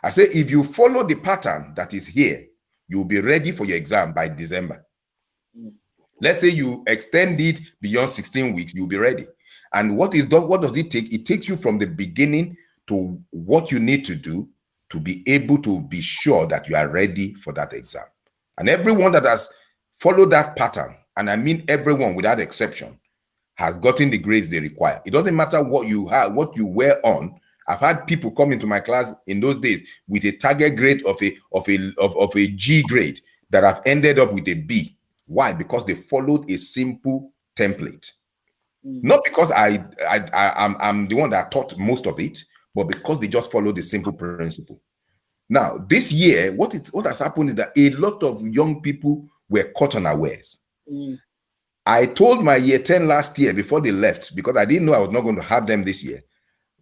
E: I say, if you follow the pattern that is here, you'll be ready for your exam by December. Let's say you extend it beyond 16 weeks, you'll be ready. And what does it take? It takes you from the beginning to what you need to do to be able to be sure that you are ready for that exam. And everyone that has followed that pattern, and I mean everyone without exception, has gotten the grades they require. It doesn't matter what you have, what you were on. I've had people come into my class in those days with a target grade of a G grade that have ended up with a B. Why? Because they followed a simple template. Not because I'm the one that taught most of it, but because they just followed the simple principle. Now, this year, what has happened is that a lot of young people were caught unawares. I told my year 10 last year before they left, because I didn't know I was not going to have them this year,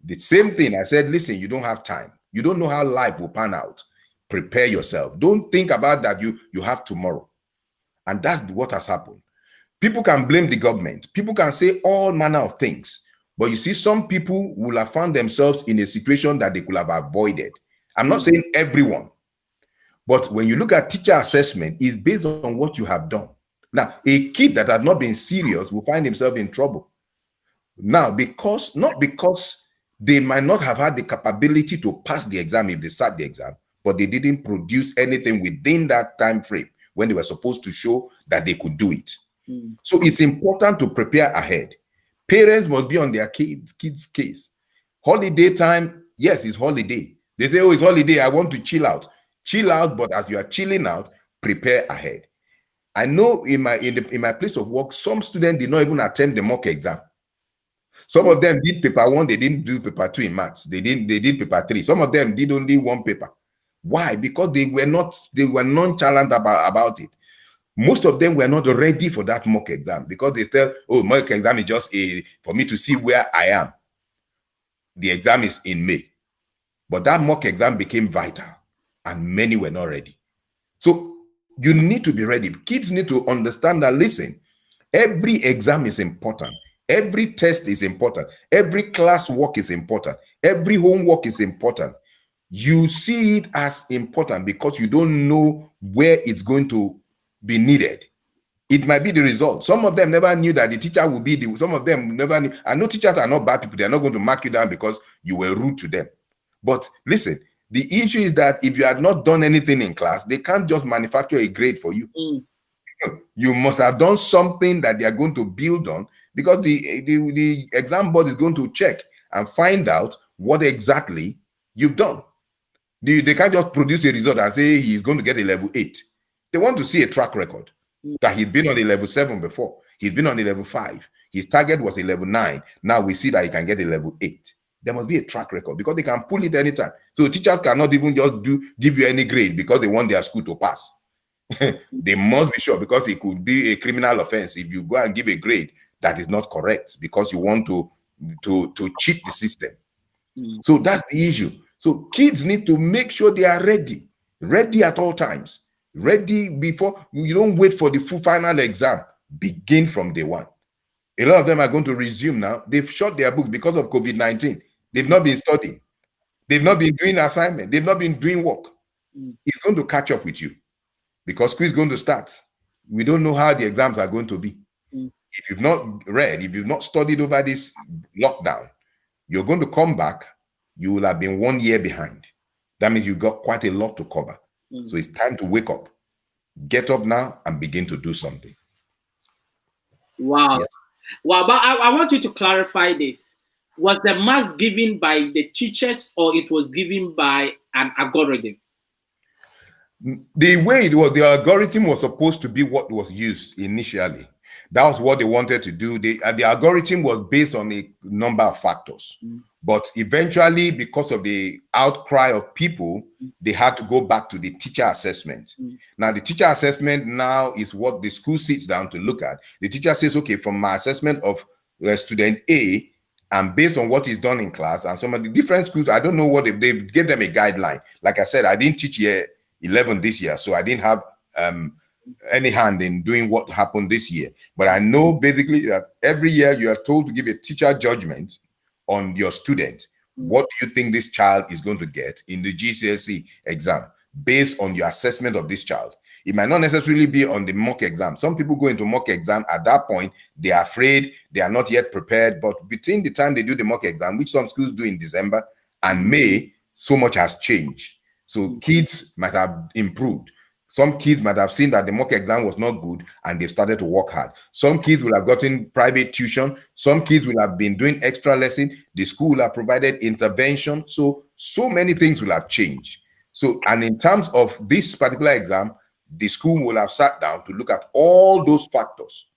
E: the same thing. I said, listen, you don't have time. You don't know how life will pan out. Prepare yourself. Don't think about that you have tomorrow. And that's what has happened. People can blame the government. People can say all manner of things. But you see, some people will have found themselves in a situation that they could have avoided. I'm not saying everyone. But when you look at teacher assessment, it's based on what you have done. Now, a kid that has not been serious will find himself in trouble. Now, not because they might not have had the capability to pass the exam if they sat the exam, but they didn't produce anything within that time frame when they were supposed to show that they could do it. So it's important to prepare ahead. Parents must be on their kids' case. Holiday time, yes, it's holiday. They say, oh, it's holiday, I want to chill out. Chill out, but as you are chilling out, prepare ahead. I know in my place of work, some students did not even attempt the mock exam. Some of them did paper 1, they didn't do paper 2 in maths. They did paper 3. Some of them did only 1 paper. Why? Because they were nonchalant about it. Most of them were not ready for that mock exam because they tell, oh, mock exam is just for me to see where I am. The exam is in May. But that mock exam became vital and many were not ready. So you need to be ready. Kids need to understand that, listen, every exam is important. Every test is important. Every class work is important. Every homework is important. You see it as important because you don't know where it's going to be needed. It might be the result. Some of them never knew that the teacher would be some of them never knew. I know teachers are not bad people. They're not going to mark you down because you were rude to them. But listen, the issue is that if you had not done anything in class, they can't just manufacture a grade for you. You must have done something that they are going to build on, because the exam board is going to check and find out what exactly you've done. They can't just produce a result and say he's going to get a level 8. They want to see a track record that he's been on a level 7 before. He's been on a level 5. His target was a level 9. Now we see that he can get a level 8. There must be a track record because they can pull it anytime. So teachers cannot even just give you any grade because they want their school to pass. They must be sure, because it could be a criminal offense if you go and give a grade that is not correct because you want to cheat the system. So that's the issue. So kids need to make sure they are ready at all times, ready before. You don't wait for the full final exam. Begin from day one. A lot of them are going to resume now. They've shut their books because of COVID-19. They've not been studying. They've not been doing assignment. They've not been doing work. It's going to catch up with you because school is going to start. We don't know how the exams are going to be. If you've not read, if you've not studied over this lockdown, you're going to come back. You will have been 1 year behind. That means you got quite a lot to cover. So it's time to wake up. Get up now and begin to do something.
D: Wow.
E: Yes.
D: Wow, but I want you to clarify this. Was the marks given by the teachers or it was given by an algorithm?
E: The way it was, the algorithm was supposed to be what was used initially. That was what they wanted to do. The algorithm was based on a number of factors. But eventually, because of the outcry of people, they had to go back to the teacher assessment. Now, the teacher assessment now is what the school sits down to look at. The teacher says, okay, from my assessment of student A, and based on what is done in class, and some of the different schools, I don't know what they gave them a guideline. Like I said, I didn't teach year 11 this year, so I didn't have any hand in doing what happened this year. But I know basically that every year you are told to give a teacher judgment on your student. What do you think this child is going to get in the GCSE exam based on your assessment of this child? It might not necessarily be on the mock exam. Some people go into mock exam at that point, they are afraid, they are not yet prepared. But between the time they do the mock exam, which some schools do in December, and May, so much has changed. So kids might have improved. Some kids might have seen that the mock exam was not good and they've started to work hard. Some kids will have gotten private tuition. Some kids will have been doing extra lesson. The school will have provided intervention. So many things will have changed. So, and in terms of this particular exam, the school will have sat down to look at all those factors,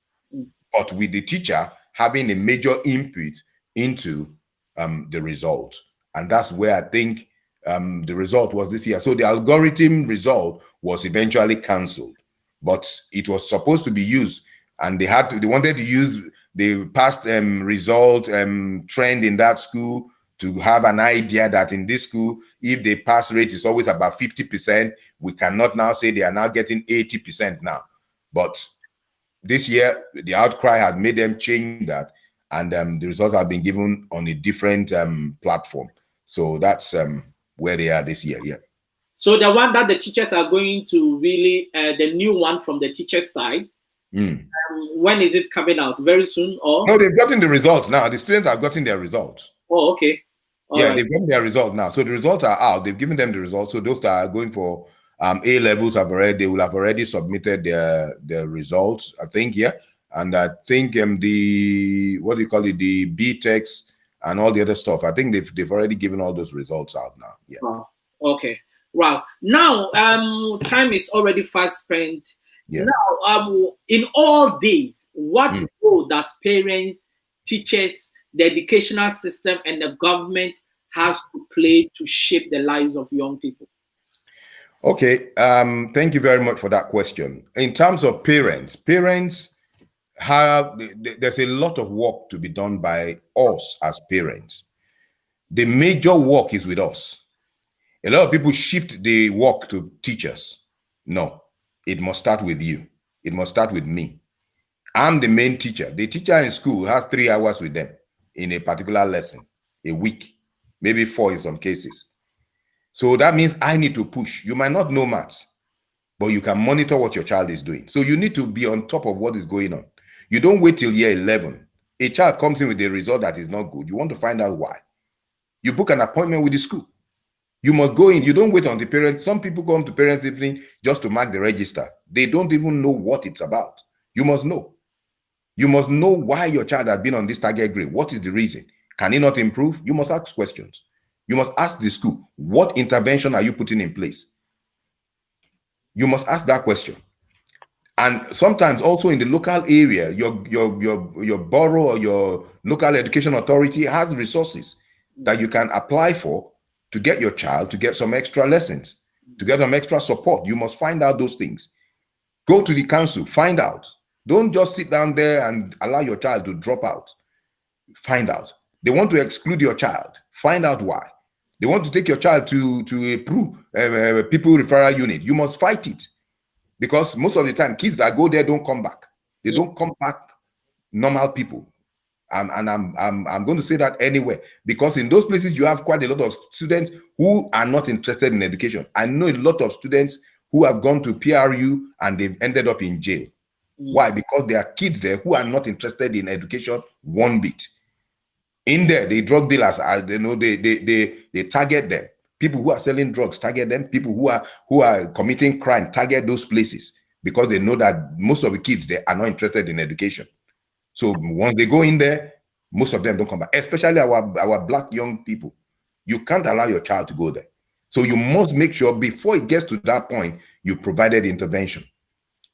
E: but with the teacher having a major input into the result. And that's where I think the result was this year. So the algorithm result was eventually cancelled, but it was supposed to be used, and they wanted to use the past result trend in that school to have an idea that in this school, if the pass rate is always about 50%, we cannot now say they are now getting 80% now. But this year, the outcry had made them change that, and the results have been given on a different platform. So that's where they are this year. Yeah.
D: So the one that the teachers are going to really, the new one from the teachers' side, when is it coming out? Very soon, or?
E: No, they've gotten the results now. The students have gotten their results.
D: Oh, okay. All right.
E: They've gotten their results now. So the results are out. They've given them the results. So those that are going for A levels they will have already submitted their results, I think, yeah. And I think the B techs and all the other stuff. I think they've already given all those results out now. Yeah.
D: Oh, okay. Wow. Now, time is already fast spent.
E: Yeah.
D: Now, in all these, what role does parents, teachers, the educational system, and the government has to play to shape the lives of young people?
E: Okay. Thank you very much for that question. In terms of parents have, there's a lot of work to be done by us as parents. The major work is with us. A lot of people shift the work to teachers. No, it must start with you. It must start with me. I'm the main teacher. The teacher in school has 3 hours with them in a particular lesson a week, maybe 4 in some cases. So that means I need to push. You might not know maths, but you can monitor what your child is doing. So you need to be on top of what is going on. You don't wait till year 11. A child comes in with a result that is not good. You want to find out why. You book an appointment with the school. You must go in. You don't wait on the parents. Some people come to parents' evening just to mark the register. They don't even know what it's about. You must know. You must know why your child has been on this target grade. What is the reason? Can he not improve? You must ask questions. You must ask the school, what intervention are you putting in place? You must ask that question. And sometimes also in the local area, your borough or your local education authority has resources that you can apply for to get your child to get some extra lessons, to get some extra support. You must find out those things. Go to the council, find out. Don't just sit down there and allow your child to drop out. Find out. They want to exclude your child. Find out why. They want to take your child to a people referral unit. You must fight it, because most of the time kids that go there don't come back. They don't come back normal people. And I'm going to say that anyway, because in those places you have quite a lot of students who are not interested in education. I know a lot of students who have gone to PRU and they've ended up in jail. Why? Because there are kids there who are not interested in education one bit. In there, the drug dealers are, they target them. People who are selling drugs target them. People who are committing crime target those places, because they know that most of the kids there are not interested in education. So once they go in there, most of them don't come back, especially our black young people. You can't allow your child to go there. So you must make sure before it gets to that point, you provided intervention.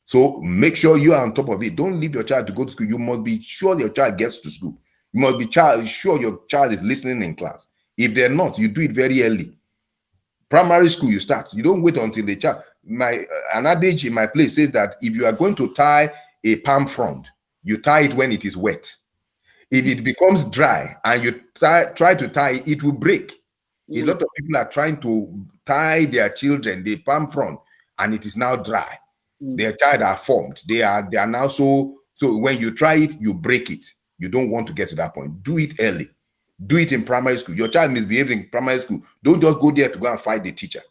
E: So make sure you are on top of it. Don't leave your child to go to school. You must be sure your child gets to school. You must be sure your child is listening in class. If they're not, you do it very early. Primary school, you start. You don't wait until the child. An adage in my place says that if you are going to tie a palm frond, you tie it when it is wet. If it becomes dry and you try to tie it, it will break. A lot of people are trying to tie their children, the palm frond, and it is now dry. Their child are formed. They are now so when you try it, you break it. You don't want to get to that point. Do it early. Do it in primary school. Your child misbehaves in primary school. Don't just go there to go and fight the teacher.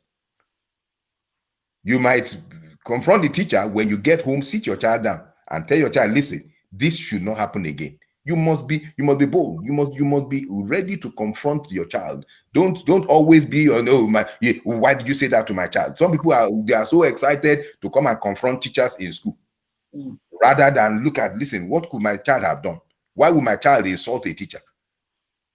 E: You might confront the teacher when you get home, sit your child down and tell your child, listen, this should not happen again. You must be bold. You must be ready to confront your child. Don't always be why did you say that to my child? Some people are so excited to come and confront teachers in school, rather than listen, what could my child have done? Why would my child insult a teacher?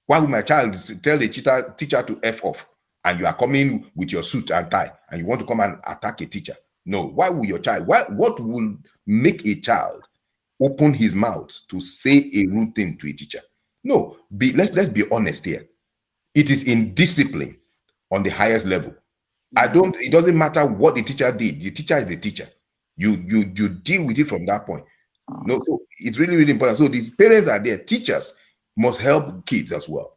E: Why would my child tell the teacher to F off, and you are coming with your suit and tie and you want to come and attack a teacher? No. Why would your child? What will make a child open his mouth to say a rude thing to a teacher? No. Let's be honest here. It is in discipline on the highest level. It doesn't matter what the teacher did. The teacher is the teacher. You deal with it from that point. No, so it's really, really important. So these parents are there. Teachers must help kids as well.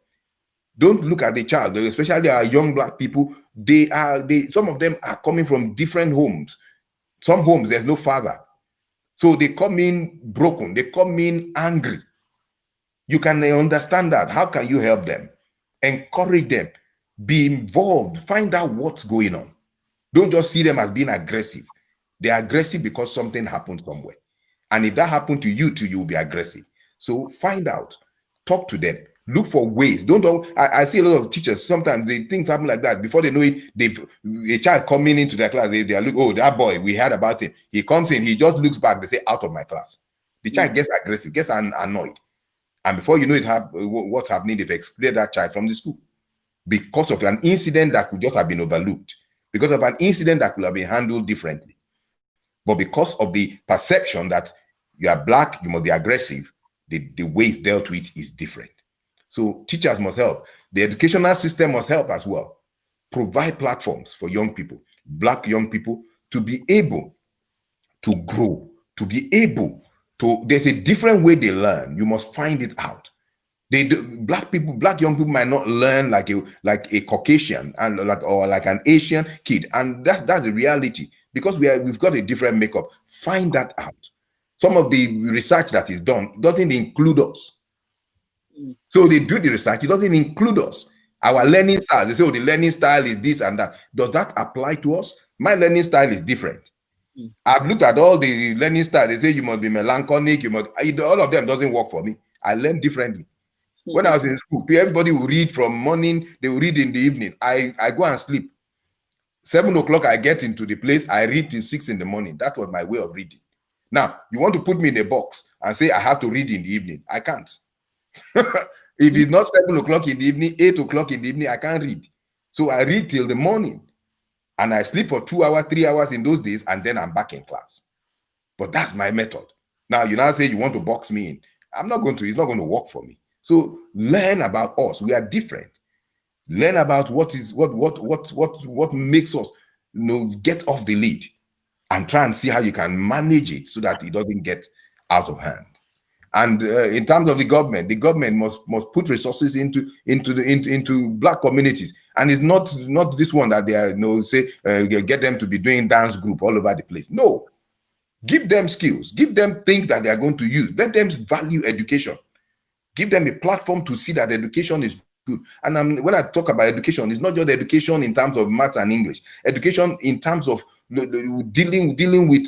E: Don't look at the child, especially our young black people. Some of them are coming from different homes. Some homes there's no father, so they come in broken. They come in angry. You can understand that. How can you help them? Encourage them. Be involved. Find out what's going on. Don't just see them as being aggressive. They're aggressive because something happened somewhere. And if that happened to you too, you'll be aggressive. So find out. Talk to them. Look for ways. I see a lot of teachers, sometimes things happen like that. Before they know it, a child coming into their class, they are like, oh, that boy, we heard about him. He comes in, he just looks back, they say, out of my class. The child gets aggressive, gets annoyed. And before you know it, what's happening, they've excluded that child from the school because of an incident that could just have been overlooked, because of an incident that could have been handled differently. But because of the perception that you are black, you must be aggressive, the way it's dealt with is different. So teachers must help. The educational system must help as well. Provide platforms for young people, black young people, to be able to grow, to be able to, there's a different way they learn. You must find it out. Black young people might not learn like a Caucasian and like an Asian kid. And that's the reality, because we've got a different makeup. Find that out. Some of the research that is done doesn't include us. So they do the research, it doesn't include us. Our learning style, they say, oh, the learning style is this and that. Does that apply to us? My learning style is different. I've looked at all the learning style. They say you must be melancholic, all of them doesn't work for me. I learn differently. When I was in school, everybody will read from morning, they will read in the evening. I go and sleep. 7 o'clock, I get into the place, I read till 6 in the morning. That was my way of reading. Now, you want to put me in a box and say I have to read in the evening. I can't. If it's not 7 o'clock in the evening, 8 o'clock in the evening, I can't read. So I read till the morning. And I sleep for 2 hours, 3 hours in those days, and then I'm back in class. But that's my method. Now, you now say you want to box me in. It's not going to work for me. So learn about us. We are different. Learn about what makes us, get off the lead, and try and see how you can manage it so that it doesn't get out of hand. And in terms of the government must put resources into black communities. And it's not this one that they are, get them to be doing dance group all over the place. No, give them skills, give them things that they are going to use. Let them value education. Give them a platform to see that education is good. And when I talk about education, it's not just education in terms of maths and English. Education in terms of dealing with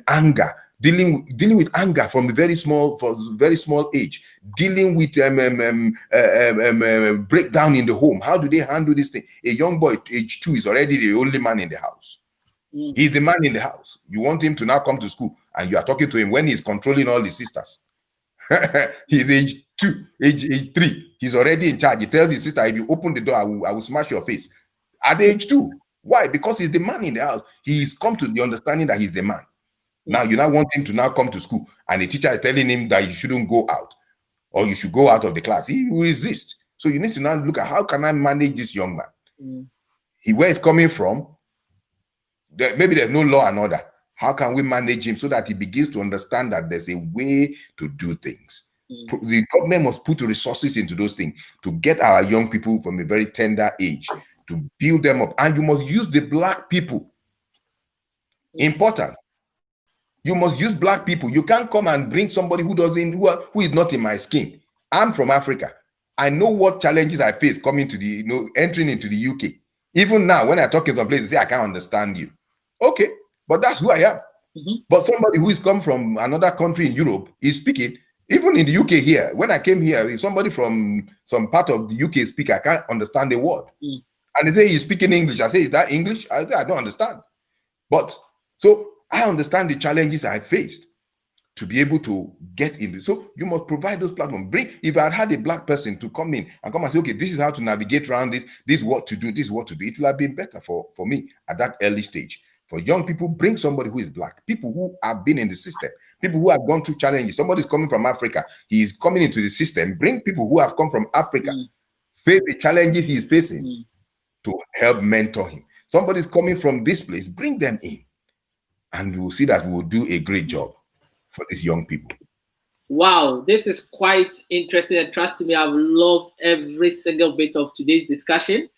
E: anger. Dealing with anger from a very small age, dealing with breakdown in the home. How do they handle this thing? A young boy, age 2, is already the only man in the house. He's the man in the house. You want him to now come to school, and you are talking to him when he's controlling all the sisters. He's age 2, age 3. He's already in charge. He tells his sister, if you open the door, I will smash your face. At age 2. Why? Because he's the man in the house. He's come to the understanding that he's the man. Now you now want him to now come to school, and the teacher is telling him that you shouldn't go out, or you should go out of the class. He will resist. So you need to now look at, how can I manage this young man? Where he's coming from, maybe there's no law and order. How can we manage him so that he begins to understand that there's a way to do things? The government must put resources into those things to get our young people from a very tender age, to build them up. And you must use the black people. Important. You must use black people. You can't come and bring somebody who is not in my skin. I'm from Africa. I know what challenges I face coming to entering into the UK. Even now, when I talk in some places, they say I can't understand you. Okay, but that's who I am. But somebody who is come from another country in Europe is speaking. Even in the UK here, when I came here, if somebody from some part of the UK speak, I can't understand the word. And they say he's speaking English. I say, is that English? I say, I don't understand. But so I understand the challenges I faced to be able to get in. So you must provide those platforms. If I had a black person to come in and say, okay, this is how to navigate around this, this is what to do, this is what to do, it will have been better for me at that early stage. For young people, bring somebody who is black, people who have been in the system, people who have gone through challenges. Somebody's coming from Africa, he's coming into the system. Bring people who have come from Africa, face the challenges he's facing, to help mentor him. Somebody's coming from this place, bring them in. And we'll see that we'll do a great job for these young people.
D: Wow, this is quite interesting. And trust me, I've loved every single bit of today's discussion.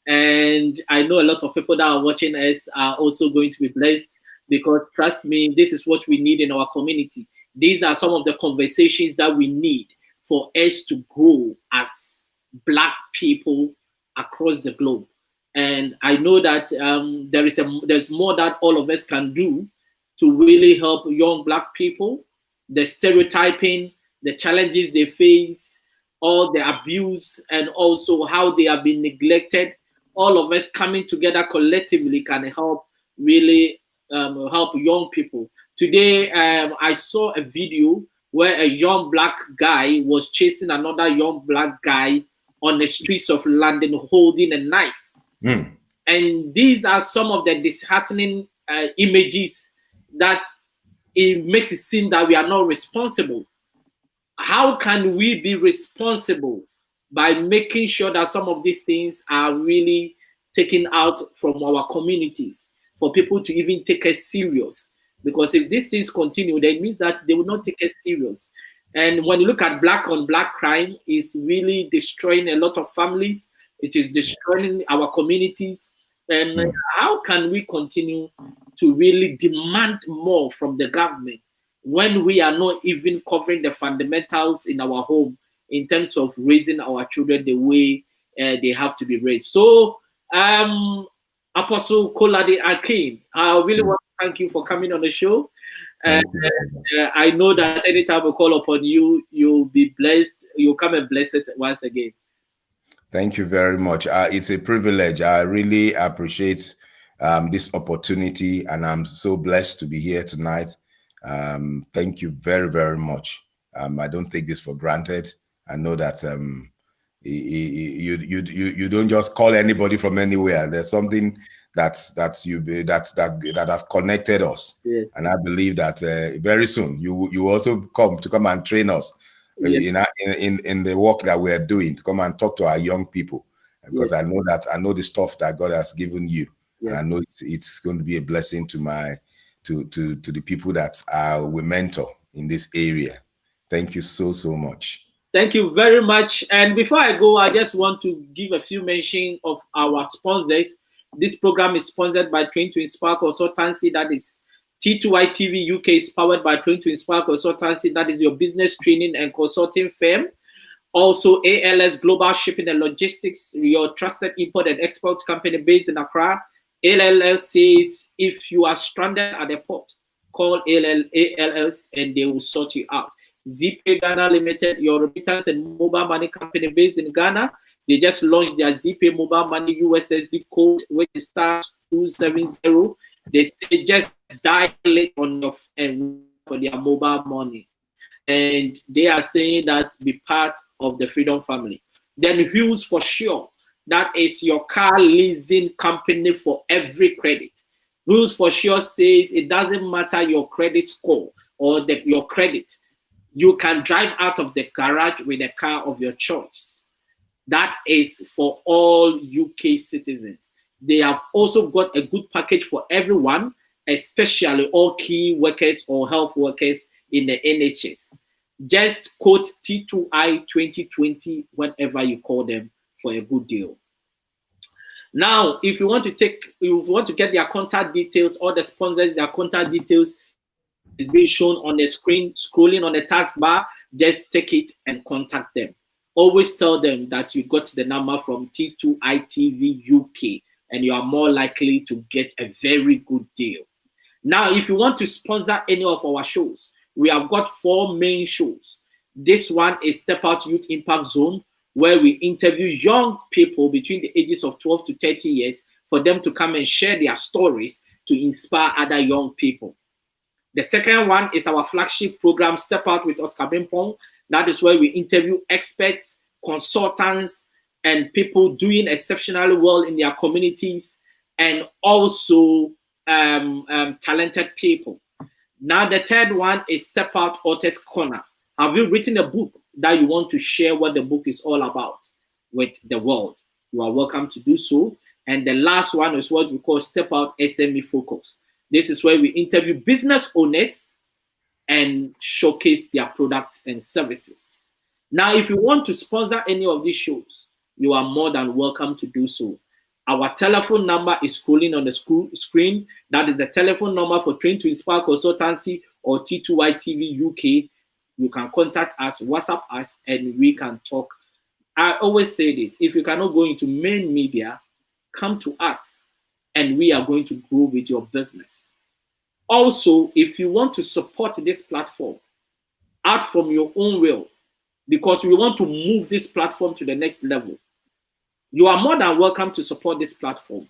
D: And I know a lot of people that are watching us are also going to be blessed, because trust me, this is what we need in our community. These are some of the conversations that we need for us to grow as Black people across the globe. And I know that there's more that all of us can do to really help young Black people. The stereotyping, the challenges they face, all the abuse, and also how they have been neglected. All of us coming together collectively can help really help young people. Today, I saw a video where a young black guy was chasing another young black guy on the streets of London holding a knife. And these are some of the disheartening images that it makes it seem that we are not responsible. How can we be responsible? By making sure that some of these things are really taken out from our communities for people to even take us serious. Because if these things continue, then it means that they will not take us serious. And when you look at black on black crime, it's really destroying a lot of families. It is destroying our communities. And how can we continue to really demand more from the government when we are not even covering the fundamentals in our home in terms of raising our children the way they have to be raised? So, Apostle Kolade Akin, I really want to thank you for coming on the show. I know that anytime we call upon you, you'll be blessed. You'll come and bless us once again.
E: Thank you very much. It's a privilege. I really appreciate this opportunity, and I'm so blessed to be here tonight. Thank you very, very much. I don't take this for granted. I know that you don't just call anybody from anywhere. There's something that has connected us, and I believe that very soon you also come and train us in the work that we are doing, to come and talk to our young people, because I know the stuff that God has given you, and I know it's going to be a blessing to the people that we mentor in this area. Thank you so much.
D: Thank you very much. And before I go, I just want to give a few mention of our sponsors. This program is sponsored by Train to Inspire Consultancy. That is T2I TV UK is powered by Train to Inspire Consultancy. That is your business training and consulting firm. Also, ALS Global Shipping and Logistics, your trusted import and export company based in Accra. ALS says if you are stranded at the port, call ALS and they will sort you out. ZPay Ghana Limited, your remittance and mobile money company based in Ghana. They just launched their ZPay mobile money USSD code, which is star 270. They say just dial it on your phone for their mobile money. And they are saying that be part of the Freedom family. Then Wheels for Sure. That is your car leasing company for every credit. Wheels for Sure says it doesn't matter your credit score or your credit. You can drive out of the garage with a car of your choice. That is for all UK citizens. They have also got a good package for everyone, especially all key workers or health workers in the NHS. Just quote T2I 2020 whenever you call them for a good deal. Now, if you want to get their contact details, all the sponsors, their contact details is being shown on the screen, scrolling on the taskbar. Just take it and contact them. Always tell them that you got the number from T2I TV UK, and you are more likely to get a very good deal. Now, if you want to sponsor any of our shows, we have got 4 main shows. This one is Step Out Youth Impact Zone, where we interview young people between the ages of 12 to 30 years for them to come and share their stories to inspire other young people. The second one is our flagship program, Step Out with Oscar Bimpong. That is where we interview experts, consultants, and people doing exceptionally well in their communities, and also talented people. Now, the third one is Step Out Author's Corner. Have you written a book that you want to share what the book is all about with the world? You are welcome to do so. And the last one is what we call Step Out SME Focus. This is where we interview business owners and showcase their products and services. Now, if you want to sponsor any of these shows, you are more than welcome to do so. Our telephone number is scrolling on the screen. That is the telephone number for Train to Inspire Consultancy or T2I TV UK. You can contact us, WhatsApp us, and we can talk. I always say this: if you cannot go into main media, come to us, and we are going to grow with your business. Also, if you want to support this platform, act from your own will, because we want to move this platform to the next level. You are more than welcome to support this platform.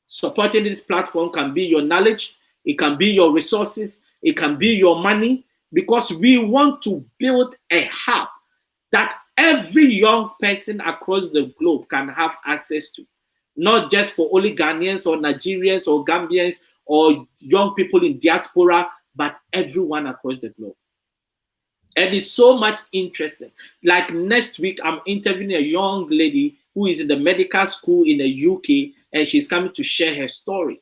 D: Supporting this platform can be your knowledge, it can be your resources, it can be your money. because we want to build a hub that every young person across the globe can have access to, not just for only Ghanaians or Nigerians or Gambians or young people in diaspora, but everyone across the globe. And it's so much interesting. Like next week, I'm interviewing a young lady who is in the medical school in the UK, and she's coming to share her story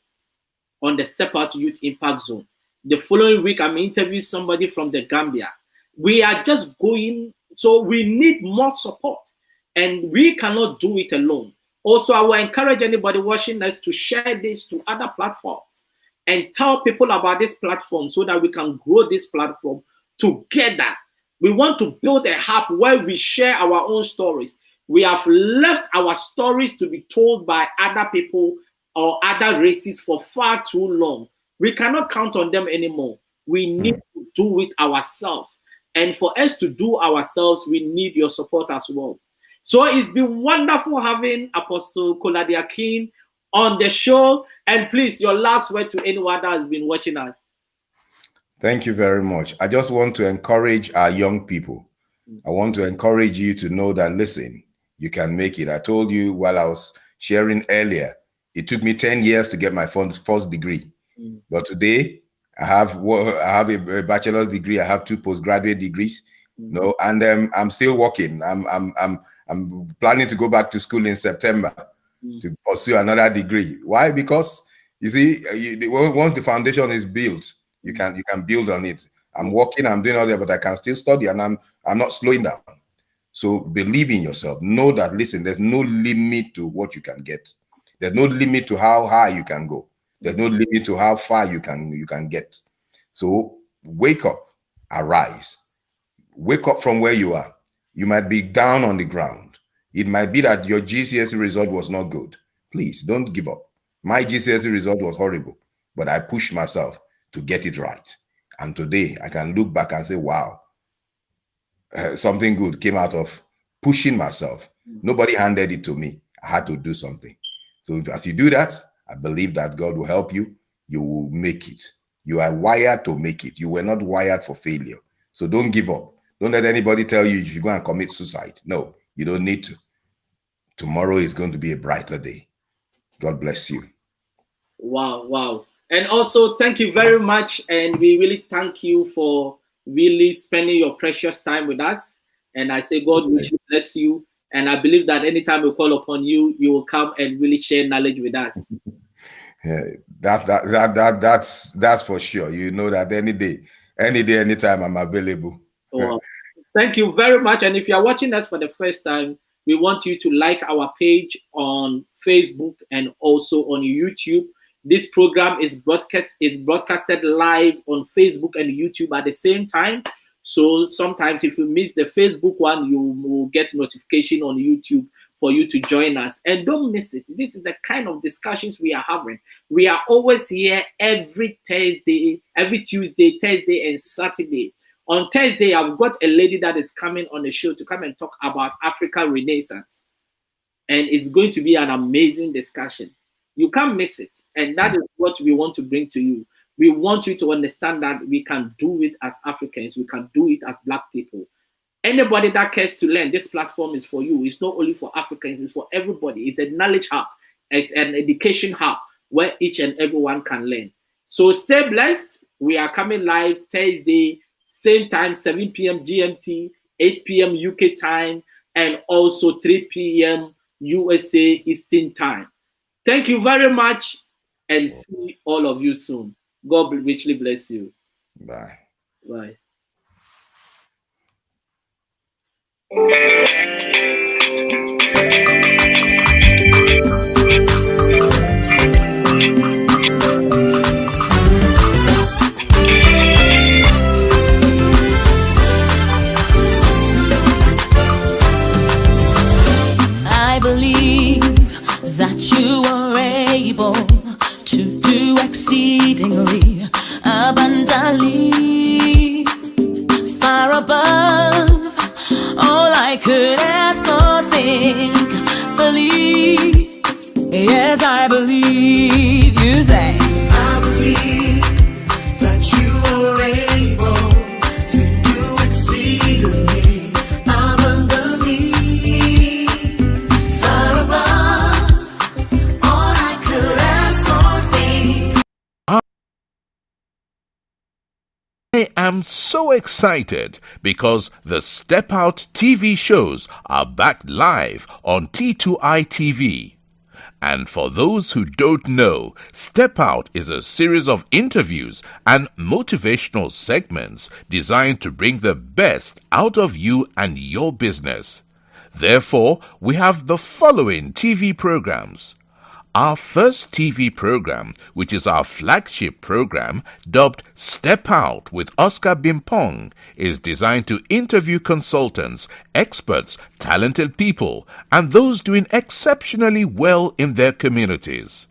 D: on the Step Out Youth Impact Zone. The following week, I'm interviewing somebody from the Gambia. We are just going, so we need more support, and we cannot do it alone. Also, I will encourage anybody watching us to share this to other platforms and tell people about this platform so that we can grow this platform together. We want to build a hub where we share our own stories. We have left our stories to be told by other people or other races for far too long. We cannot count on them anymore. We need to do it ourselves. And for us to do ourselves, we need your support as well. So it's been wonderful having Apostle Kolade Akin on the show. And please, your last word to anyone that has been watching us.
E: Thank you very much. I just want to encourage our young people. I want to encourage you to know that, listen, you can make it. I told you while I was sharing earlier, it took me 10 years to get my first degree. But today, I have a bachelor's degree. I have 2 postgraduate degrees. No, and I'm still working. I'm planning to go back to school in September to pursue another degree. Why? Because you see, once the foundation is built, you can build on it. I'm working, I'm doing all that, but I can still study, and I'm not slowing down. So believe in yourself. Know that, listen, there's no limit to what you can get. There's no limit to how high you can go. There's no limit to how far you can get. So wake up, arise. Wake up from where you are. You might be down on the ground. It might be that your GCSE result was not good. Please don't give up. My GCSE result was horrible, but I pushed myself to get it right. And today I can look back and say, wow, something good came out of pushing myself. Nobody handed it to me. I had to do something. So as you do that, I believe that God will help you. You will make it. You are wired to make it. You were not wired for failure. So don't give up. Don't let anybody tell you you go and commit suicide. No, you don't need to. Tomorrow is going to be a brighter day. God bless you.
D: Wow, wow. And also, thank you very much. And we really thank you for really spending your precious time with us. And I say, God will bless you. And I believe that anytime we call upon you, you will come and really share knowledge with us.
E: Yeah, that's for sure. You know that any day, anytime I'm available.
D: Wow. Thank you very much. And if you are watching us for the first time, we want you to like our page on Facebook and also on YouTube. This program is broadcasted live on Facebook and YouTube at the same time. So sometimes if you miss the Facebook one, you will get notification on YouTube for you to join us. And don't miss it. This is the kind of discussions we are having. We are always here every Tuesday, Thursday, and Saturday. On Thursday, I've got a lady that is coming on the show to come and talk about Africa Renaissance. And it's going to be an amazing discussion. You can't miss it. And that is what we want to bring to you. We want you to understand that we can do it as Africans. We can do it as Black people. Anybody that cares to learn, this platform is for you. It's not only for Africans, it's for everybody. It's a knowledge hub. It's an education hub where each and everyone can learn. So stay blessed. We are coming live Thursday, same time, 7 p.m. GMT, 8 p.m. UK time, and also 3 p.m. USA Eastern time. Thank you very much, and see all of you soon. God richly bless you.
E: Bye.
D: Bye.
A: I believe that you are able to do exceedingly abundantly, far above all I could ask or think. Believe, yes, I believe. You say,
B: I believe that you are able
C: I am so excited because the Step Out TV shows are back live on T2I TV. And for those who don't know, Step Out is a series of interviews and motivational segments designed to bring the best out of you and your business. Therefore, we have the following TV programs. Our first TV program, which is our flagship program, dubbed Step Out with Oscar Bimpong, is designed to interview consultants, experts, talented people, and those doing exceptionally well in their communities.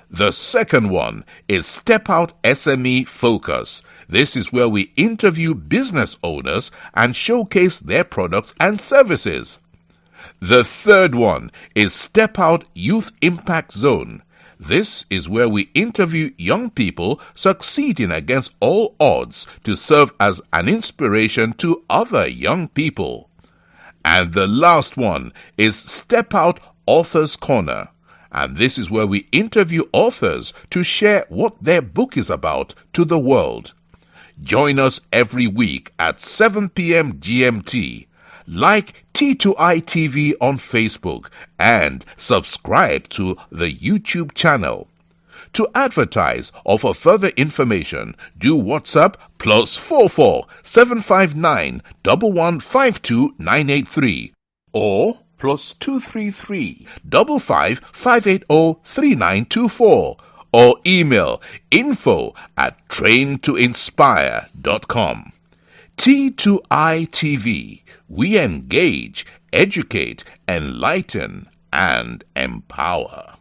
C: The second one is Step Out SME Focus. This is where we interview business owners and showcase their products and services. The third one is Step Out Youth Impact Zone. This is where we interview young people succeeding against all odds to serve as an inspiration to other young people. And the last one is Step Out Authors Corner. And this is where we interview authors to share what their book is about to the world. Join us every week at 7 p.m. GMT. Like T2I TV on Facebook and subscribe to the YouTube channel. To advertise or for further information, do WhatsApp +44 759 1152 983 or +233 55 580 3924 or email info@traintoinspire.com. T2I TV. We engage, educate, enlighten, and empower.